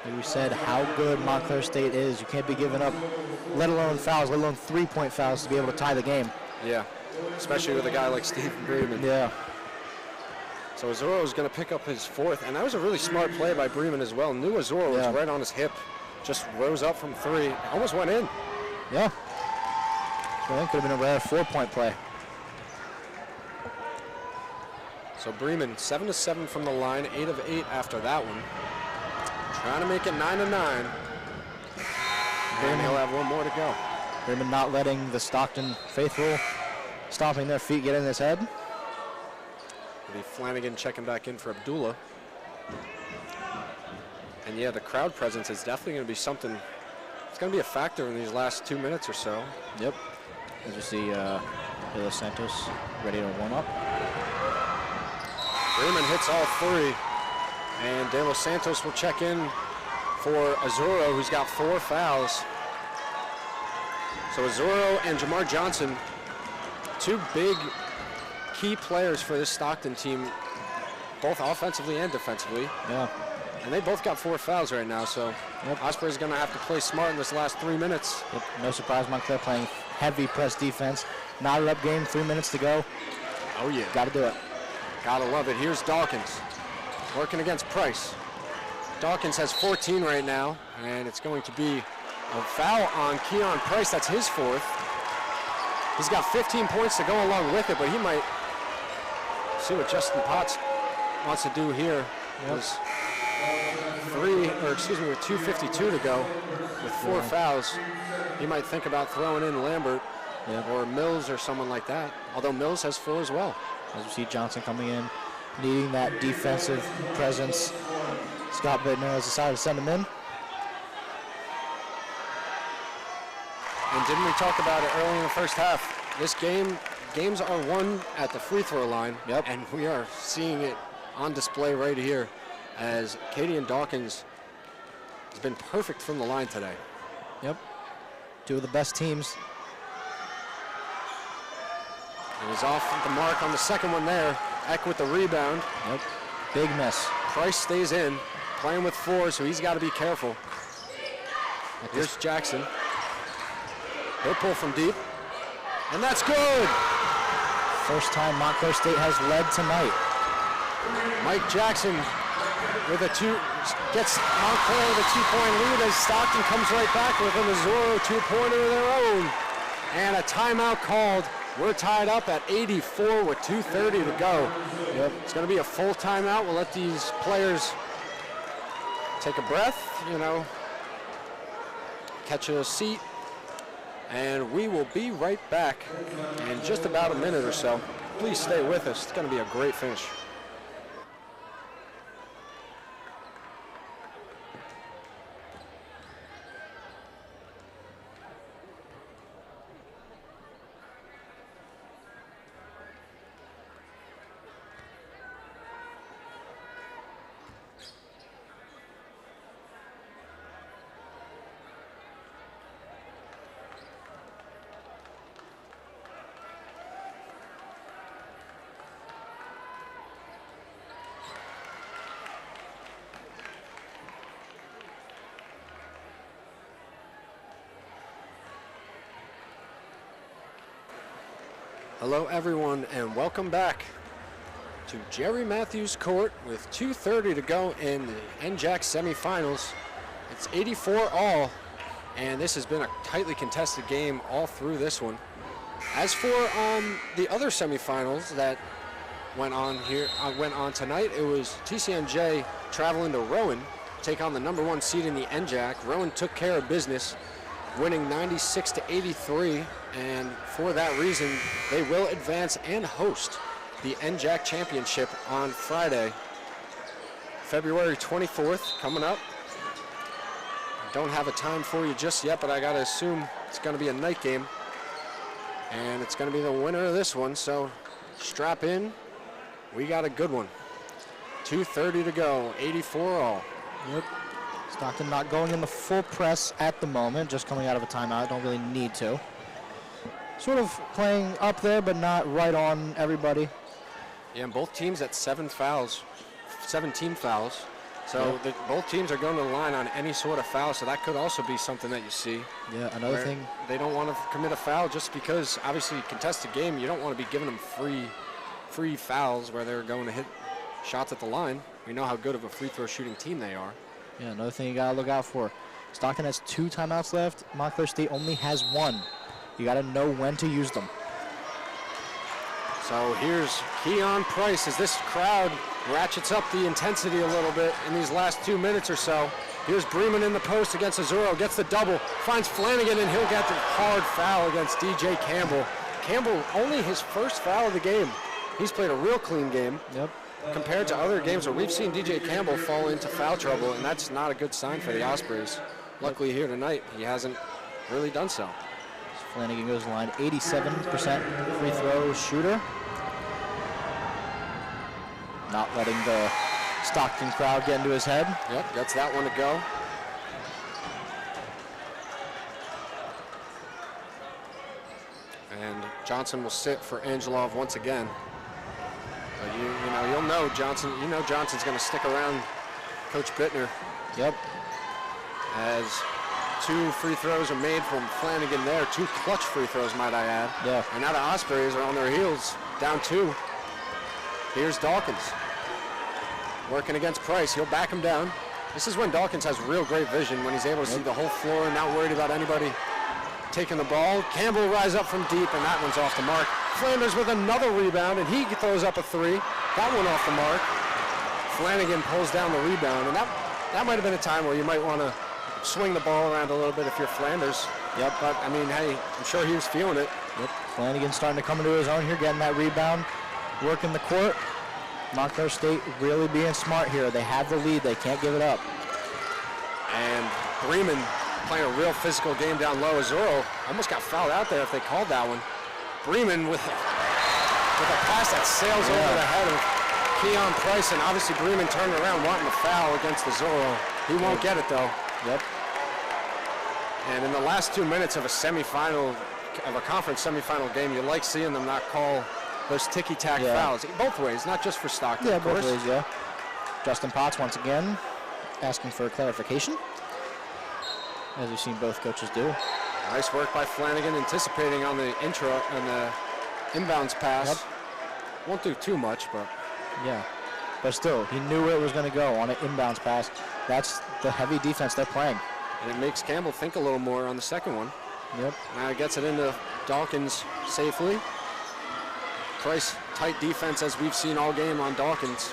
Like we said, how good Montclair State is. You can't be giving up, let alone fouls, let alone 3-point fouls to be able to tie the game. Yeah, especially with a guy like Stephen Bremen. Yeah. So Azoro is going to pick up his 4th, and that was a really smart play by Bremen as well. Knew Azoro was right on his hip, just rose up from 3, almost went in. Yeah. So that could have been a rare 4-point play. So Bremen 7 of 7 from the line, 8 of 8 after that one. Trying to make it 9 of 9. And he'll have one more to go. Bremen not letting the Stockton faithful stomping their feet get in his head. It'll be Flanagan checking back in for Abdullah. And yeah, the crowd presence is definitely going to be something. It's going to be a factor in these last 2 minutes or so. Yep. As you see, De Los Santos ready to warm up. Bremen hits all 3. And De Los Santos will check in for Azoro, who's got 4 fouls. So Azoro and Jamar Johnson, 2 big key players for this Stockton team, both offensively and defensively. Yeah. And they both got 4 fouls right now, so Osprey's going to have to play smart in this last 3 minutes. Yep. No surprise, Montclair playing heavy press defense. Knotted up game, 3 minutes to go. Oh, yeah. Got to do it. Got to love it. Here's Dawkins working against Price. Dawkins has 14 right now, and it's going to be a foul on Keon Price. That's his 4th. He's got 15 points to go along with it, but he might see what Justin Potts wants to do here. Was with 2:52 to go, with 4 fouls. He might think about throwing in Lambert or Mills or someone like that, although Mills has 4 as well. As we see Johnson coming in, needing that defensive presence. Scott Bittner has decided to send him in. And didn't we talk about it early in the first half? This games are won at the free throw line. Yep. And we are seeing it on display right here as Cadian Dawkins has been perfect from the line today. Yep. 2 of the best teams He's off the mark on the second one there. Eck with the rebound. Yep. Big miss. Price stays in, playing with 4, so he's got to be careful. Here's Jackson. He'll pull from deep. And that's good! First time Montclair State has led tonight. Mike Jackson with gets Montclair with a 2-point lead as Stockton comes right back with an Azuro 2-pointer of their own. And a timeout called. We're tied up at 84 with 2:30 to go. Yep. It's going to be a full timeout. We'll let these players take a breath, catch a seat, and we will be right back in just about a minute or so. Please stay with us. It's going to be a great finish. Hello everyone and welcome back to Jerry Matthews Court with 2:30 to go in the NJAC semifinals. It's 84 all, and this has been a tightly contested game all through this one. As for the other semifinals that went on tonight, it was TCNJ traveling to Rowan, take on the #1 seed in the NJAC. Rowan took care of business, winning 96-83, and for that reason, they will advance and host the NJAC Championship on Friday, February 24th, coming up. Don't have a time for you just yet, but I gotta assume it's gonna be a night game, and it's gonna be the winner of this one, so strap in. We got a good one. 2:30 to go, 84 all. Yep. Stockton not going in the full press at the moment, just coming out of a timeout, don't really need to. Sort of playing up there, but not right on everybody. Yeah, and both teams at 17 fouls. So both teams are going to the line on any sort of foul, so that could also be something that you see. Yeah, another thing. They don't want to commit a foul just because, obviously, contested game, you don't want to be giving them free fouls where they're going to hit shots at the line. We know how good of a free throw shooting team they are. Yeah, another thing you got to look out for. Stockton has 2 timeouts left. Montclair State only has 1. You got to know when to use them. So here's Keon Price as this crowd ratchets up the intensity a little bit in these last 2 minutes or so. Here's Bremen in the post against Azuro, gets the double, finds Flanagan, and he'll get the hard foul against DJ Campbell. Campbell, only his first foul of the game. He's played a real clean game. Yep. Compared to other games where we've seen DJ Campbell fall into foul trouble, and that's not a good sign for the Ospreys. Luckily here tonight, he hasn't really done so. Flanagan goes to the line, 87% free throw shooter. Not letting the Stockton crowd get into his head. Yep, that's that one to go. And Johnson will sit for Angelov once again. You'll know Johnson. You know Johnson's going to stick around Coach Bittner. Yep. As 2 free throws are made from Flanagan there. 2 clutch free throws, might I add. Yeah. And now the Ospreys are on their heels, down 2. Here's Dawkins. Working against Price. He'll back him down. This is when Dawkins has real great vision, when he's able to see the whole floor and not worried about anybody taking the ball. Campbell will rise up from deep, and that one's off the mark. Flanders with another rebound, and he throws up a 3. That one off the mark. Flanagan pulls down the rebound, and that might have been a time where you might want to swing the ball around a little bit if you're Flanders. Yep. But, I mean, hey, I'm sure he was feeling it. Yep. Flanagan's starting to come into his own here, getting that rebound, working the court. Montclair State really being smart here. They have the lead. They can't give it up. And Bremen playing a real physical game down low. Azuro almost got fouled out there if they called that one. Bremen with a pass that sails over the head of Keon Price, and obviously Bremen turned around wanting a foul against Azuro. He won't get it though. Yep. And in the last 2 minutes of a semifinal, of a conference semifinal game, you like seeing them not call those ticky-tack fouls. Both ways, not just for Stockton, Yeah, of course. both ways, yeah. Justin Potts once again asking for clarification, as we've seen both coaches do. Nice work by Flanagan, anticipating on the intro and the inbounds pass. Yep. Won't do too much, but Yeah, but still, he knew where it was going to go on an inbounds pass. That's the heavy defense they're playing. and it makes Campbell think a little more on the second one. Yep. Now he gets it into Dawkins safely. Price, tight defense as we've seen all game on Dawkins.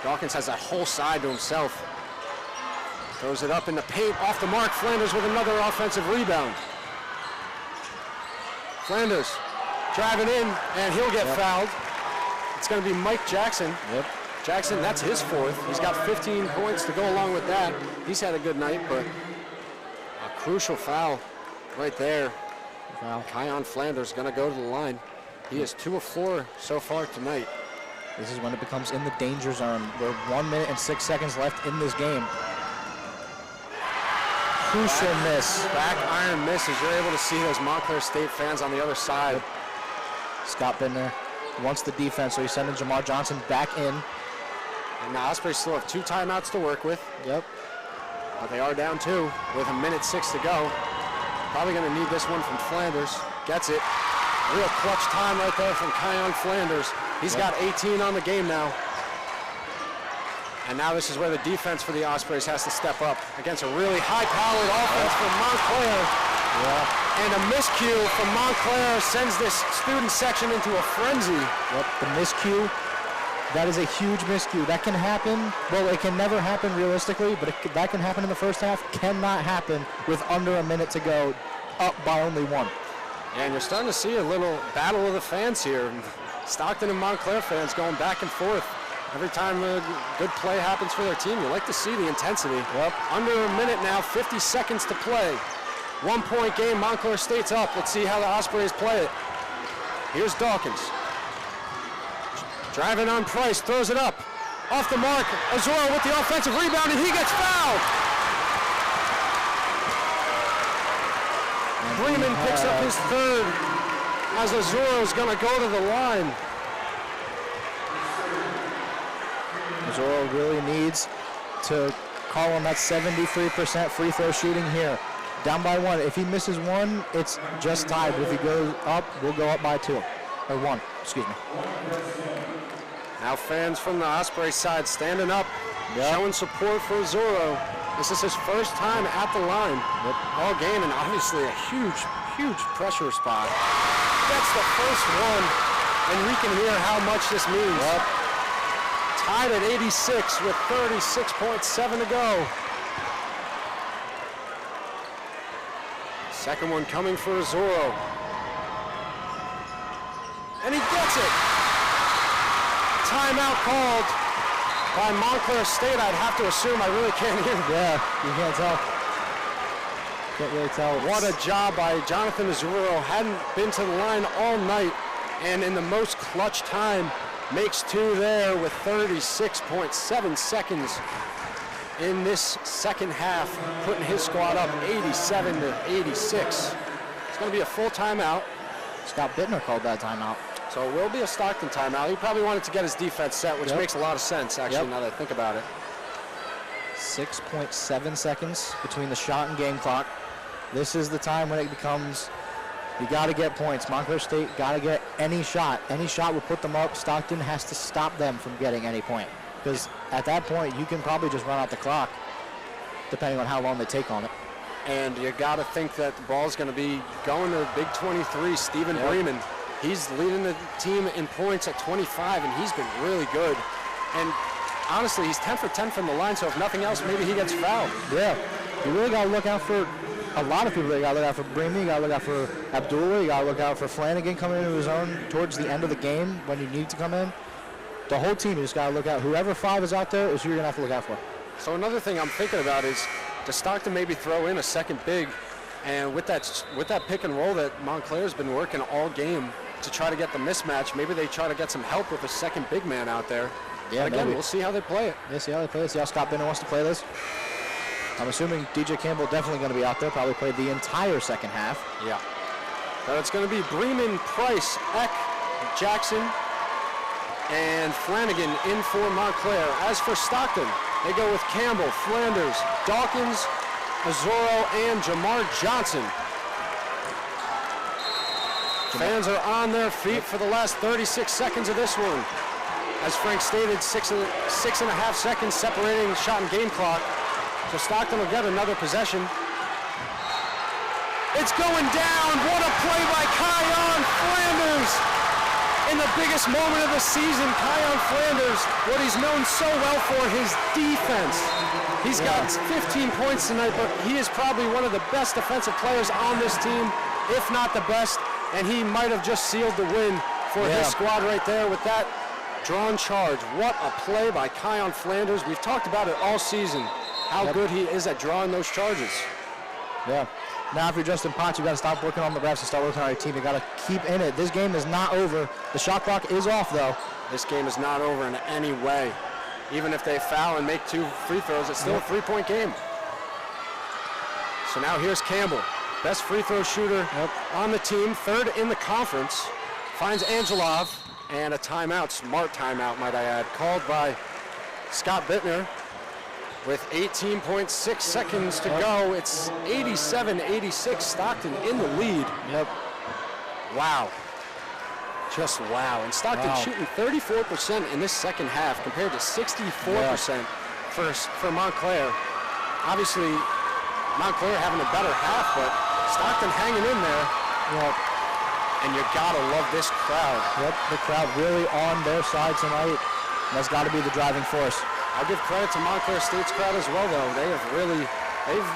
Dawkins has that whole side to himself. Throws it up in the paint, off the mark. Flanders with another offensive rebound. Flanders driving in, and he'll get fouled. It's going to be Mike Jackson. Yep. Jackson, that's his fourth. He's got 15 points to go along with that. He's had a good night, but a crucial foul right there. Wow. Kion Flanders going to go to the line. He is 2 of 4 so far tonight. This is when it becomes in the danger zone. We're 1 minute and 6 seconds left in this game. Crucial miss. Back iron miss as you're able to see those Montclair State fans on the other side. Scott Bittner wants the defense, so he's sending Jamar Johnson back in. And the Ospreys still have 2 timeouts to work with. Yep. But they are down 2 with 1:06 to go. Probably going to need this one from Flanders. Gets it. Real clutch time right there from Kion Flanders. He's got 18 on the game now. And now this is where the defense for the Ospreys has to step up against a really high-powered offense from Montclair. Yeah. And a miscue from Montclair sends this student section into a frenzy. Yep. The miscue. That is a huge miscue. That can happen. Well, it can never happen realistically, but that can happen in the first half. Cannot happen with under a minute to go, up by only 1. And you're starting to see a little battle of the fans here. Stockton and Montclair fans going back and forth. Every time a good play happens for their team, you like to see the intensity. Yep. Under a minute now, 50 seconds to play. 1-point game, Montclair State's up. Let's see how the Ospreys play it. Here's Dawkins. Driving on Price, throws it up. Off the mark, Azora with the offensive rebound, and he gets fouled. Bremen picks up his third as Azora is going to go to the line. Azora really needs to call on that 73% free throw shooting here. Down by 1. If he misses 1, it's just tied. If he goes up, we'll go up by 2. Or 1, excuse me. Now fans from the Osprey side standing up, showing support for Azora. This is his first time at the line all game, and obviously a huge, huge pressure spot. That's the first one, and we can hear how much this means. Tied at 86 with 36.7 to go. Second one coming for Azora. And he gets it. Timeout called by Montclair State. I'd have to assume. I really can't hear. Yeah, you can't tell. Can't really tell. What a job by Jonathan Azuro. Hadn't been to the line all night, and in the most clutch time, makes 2 there with 36.7 seconds in this second half, putting his squad up 87 to 86. It's going to be a full timeout. Scott Bittner called that timeout. So it will be a Stockton timeout. He probably wanted to get his defense set, which makes a lot of sense, actually, now that I think about it. 6.7 seconds between the shot and game clock. This is the time when it becomes, you got to get points. Montclair State got to get any shot. Any shot will put them up. Stockton has to stop them from getting any point. Because at that point, you can probably just run out the clock, depending on how long they take on it. And you got to think that the ball's going to be going to Big 23, Stephen Bremen. He's leading the team in points at 25, and he's been really good. And honestly, he's 10 for 10 from the line, so if nothing else, maybe he gets fouled. Yeah, you really got to look out for, a lot of people really got to look out for Bremen, you got to look out for Abdullah, you got to look out for Flanagan coming into his own towards the end of the game when you need to come in. The whole team, you just got to look out. Whoever 5 is out there is who you're going to have to look out for. So another thing I'm thinking about is, does Stockton maybe throw in a second big, and with that pick and roll that Montclair's been working all game to try to get the mismatch, maybe they try to get some help with a second big man out there. Yeah, but again, maybe. we'll see how they play it. Yeah, see how they play it. See how Scott Bittner wants to play this. I'm assuming DJ Campbell definitely going to be out there, probably play the entire second half. Yeah. But it's going to be Bremen, Price, Eck, Jackson, and Flanagan in for Montclair. As for Stockton, they go with Campbell, Flanders, Dawkins, Azoro, and Jamar Johnson. Fans are on their feet for the last 36 seconds of this one. As Frank stated, six and a half seconds separating shot and game clock. So Stockton will get another possession. It's going down. What a play by Kion Flanders. In the biggest moment of the season, Kion Flanders, what he's known so well for, his defense. He's got 15 points tonight, but he is probably one of the best defensive players on this team, if not the best, and he might have just sealed the win for his squad right there with that drawn charge. What a play by Kion Flanders. We've talked about it all season, how good he is at drawing those charges. Yeah. Now, if you're Justin Potts, you got to stop working on the refs and start working on your team. You got to keep in it. This game is not over. The shot clock is off, though. This game is not over in any way. Even if they foul and make 2 free throws, it's still a 3-point game. So now here's Campbell, best free throw shooter on the team, 3rd in the conference. Finds Angelov, and a timeout, smart timeout, might I add, called by Scott Bittner. With 18.6 seconds to go, it's 87-86, Stockton in the lead. Wow. Just wow. And Stockton shooting 34% in this second half compared to 64% for Montclair. Obviously, Montclair having a better half, but Stockton hanging in there. And you gotta love this crowd. The crowd really on their side tonight. That's got to be the driving force. I'll give credit to Montclair State's crowd as well, though. They've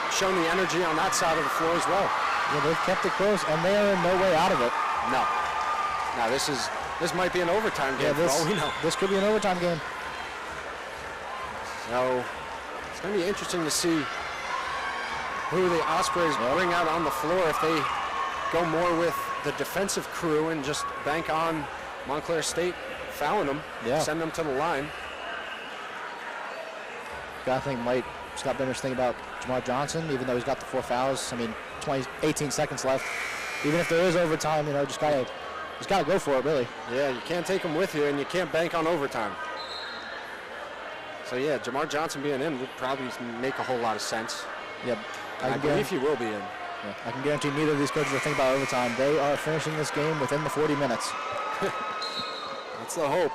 shown the energy on that side of the floor as well. Yeah, they've kept it close, and they are in no way out of it. No. Now this might be an overtime game for all we know. This could be an overtime game. So it's going to be interesting to see who the Ospreys bring out on the floor, if they go more with the defensive crew and just bank on Montclair State fouling them, send them to the line. I think Scott Bender's thinking about Jamar Johnson, even though he's got the 4 fouls. I mean, 18 seconds left. Even if there is overtime, just gotta go for it, really. Yeah, you can't take him with you, and you can't bank on overtime. So yeah, Jamar Johnson being in would probably make a whole lot of sense. Yep. I believe he will be in. Yeah, I can guarantee neither of these coaches are thinking about overtime. They are finishing this game within the 40 minutes. That's the hope.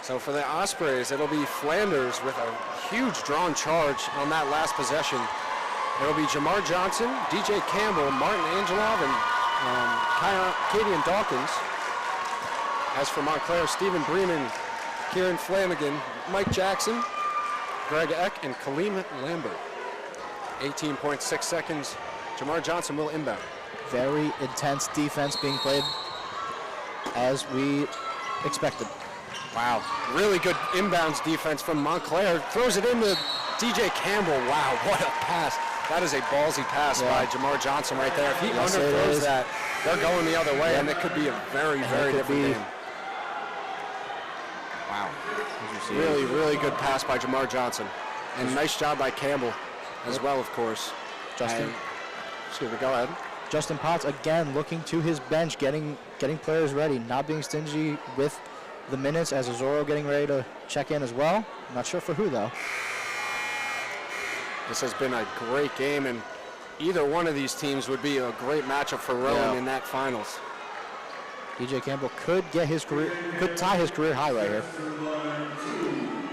So for the Ospreys, it'll be Flanders with a huge drawn charge on that last possession. It'll be Jamar Johnson, DJ Campbell, Martin Angelov, and Cadian Dawkins. As for Montclair, Stephen Bremen, Kieran Flanagan, Mike Jackson, Greg Eck, and Kaleem Lambert. 18.6 seconds. Jamar Johnson will inbound. Very intense defense being played as we expected. Wow, really good inbounds defense from Montclair. Throws it into DJ Campbell. Wow, what a pass. That is a ballsy pass by Jamar Johnson right there. If he underthrows that, they're going the other way, and it could be a very, very different game. Wow. Really, really good pass by Jamar Johnson. And nice job by Campbell as well, of course. Justin. Excuse me, go ahead. Justin Potts, again, looking to his bench, getting players ready, not being stingy with the minutes, as Azoro getting ready to check in as well. Not sure for who, though. This has been a great game, and either one of these teams would be a great matchup for Rowan in that finals. DJ Campbell could tie his career high right here.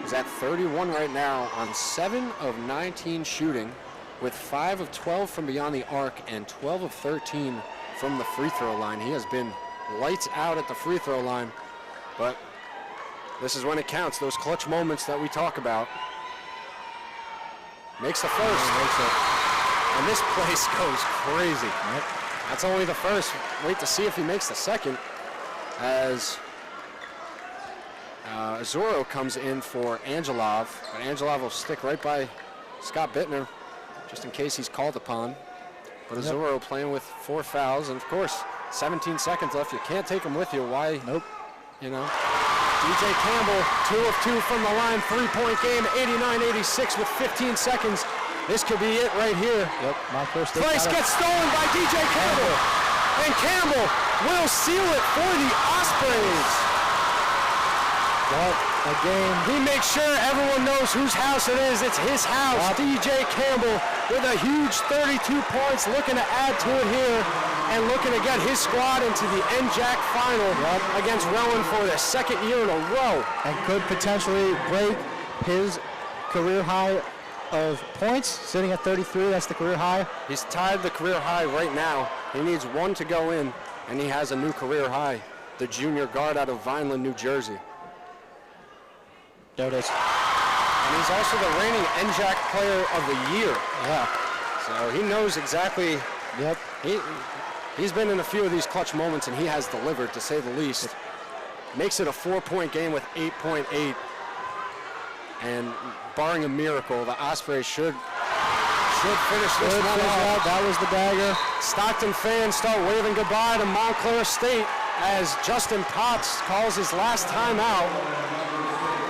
He's at 31 right now on 7 of 19 shooting, with 5 of 12 from beyond the arc and 12 of 13 from the free throw line. He has been lights out at the free throw line, but this is when it counts, those clutch moments that we talk about. Makes the first. Makes it. And this place goes crazy. That's only the first. Wait to see if he makes the second, as Azoro comes in for Angelov, but Angelov will stick right by Scott Bittner, just in case he's called upon. But Azoro playing with 4 fouls, and of course, 17 seconds left. You can't take them with you. Why? Nope. DJ Campbell, 2 of 2 from the line, 3-point game, 89-86 with 15 seconds. This could be it right here. Yep, Montclair State. Price gets stolen by DJ Campbell. And Campbell will seal it for the Ospreys. What a game. He makes sure everyone knows whose house it is. It's his house. Yep. DJ Campbell with a huge 32 points, looking to add to it here and looking to get his squad into the NJAC final against Rowan for the second year in a row. And could potentially break his career high of points, sitting at 33. That's the career high. He's tied the career high right now. He needs one to go in, and he has a new career high. The junior guard out of Vineland, New Jersey. There it is. And he's also the reigning NJAC Player of the Year. Yeah. So he knows exactly. Yep. He's been in a few of these clutch moments, and he has delivered, to say the least. Makes it a 4-point game with 8.8. And barring a miracle, the Ospreys should finish this one off. That was the dagger. Stockton fans start waving goodbye to Montclair State as Justin Potts calls his last time out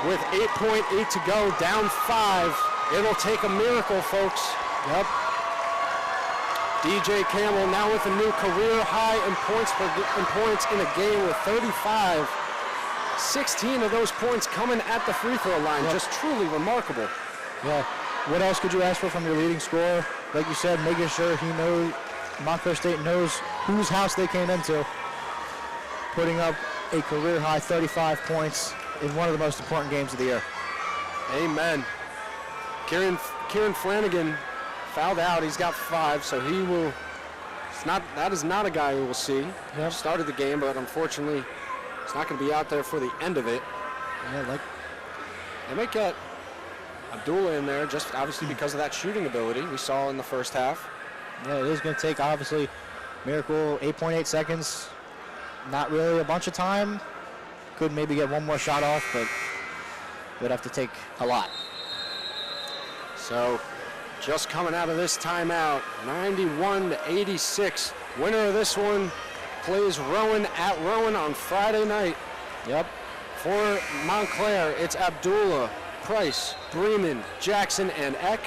with 8.8 to go, down 5. It'll take a miracle, folks. Yep. DJ Campbell now with a new career high in points in a game with 35. 16 of those points coming at the free throw line. Just truly remarkable. Yeah. What else could you ask for from your leading scorer? Like you said, making sure he knows, Montclair State knows whose house they came into. Putting up a career high 35 points in one of the most important games of the year. Amen. Kieran Flanagan fouled out. He's got 5, so he will. That is not a guy we will see. Yep. Started the game, but unfortunately, he's not going to be out there for the end of it. Yeah, They might get Abdullah in there, just obviously because of that shooting ability we saw in the first half. Yeah, it is going to take, obviously, miracle 8.8 seconds. Not really a bunch of time. Could maybe get one more shot off, but would have to take a lot. So, just coming out of this timeout, 91-86. Winner of this one plays Rowan at Rowan on Friday night. Yep. For Montclair, it's Abdullah, Price, Bremen, Jackson, and Eck.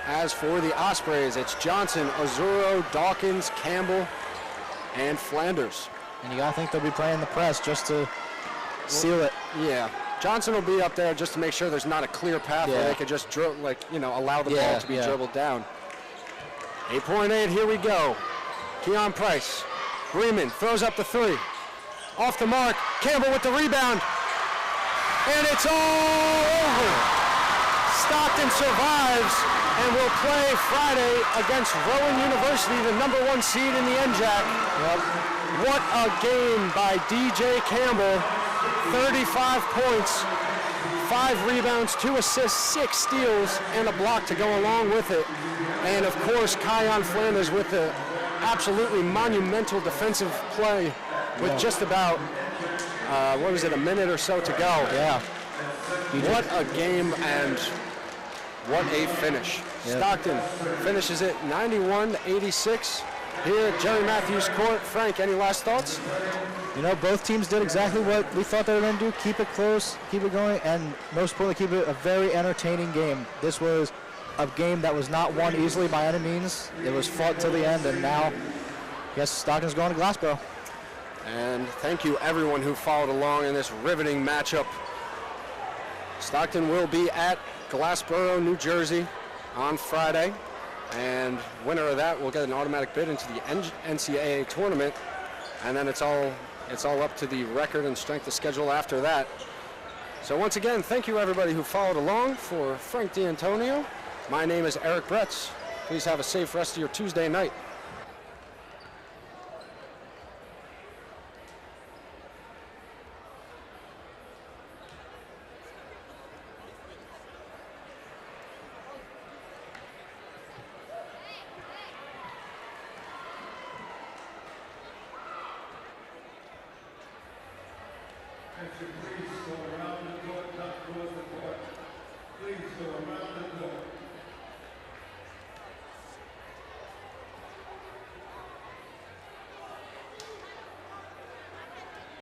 As for the Ospreys, it's Johnson, Azuro, Dawkins, Campbell, and Flanders. And you got to think they'll be playing the press just to seal it. Yeah. Johnson will be up there just to make sure there's not a clear path where they could just allow the ball to be dribbled down. 8.8, here we go. Keon Price. Bremen throws up the 3. Off the mark, Campbell with the rebound. And it's all over. Stockton survives and will play Friday against Rowan University, the #1 seed in the NJAC. Yep. What a game by DJ Campbell. 35 points, 5 rebounds, 2 assists, 6 steals, and a block to go along with it. And of course, Keon Flanders with the absolutely monumental defensive play with just about, a minute or so to go. Yeah. What a game and what a finish. Yep. Stockton finishes it 91-86 here at Jerry Matthews Court. Frank, any last thoughts? You know, both teams did exactly what we thought they were going to do. Keep it close, keep it going, and most importantly, keep it a very entertaining game. This was a game that was not won easily by any means. It was fought till the end, and now, I guess Stockton's going to Glassboro. And thank you everyone who followed along in this riveting matchup. Stockton will be at Glassboro, New Jersey on Friday. And winner of that will get an automatic bid into the NCAA tournament. And then it's all up to the record and strength of schedule after that. So once again, thank you everybody who followed along. For Frank D'Antonio, my name is Eric Bretz. Please have a safe rest of your Tuesday night.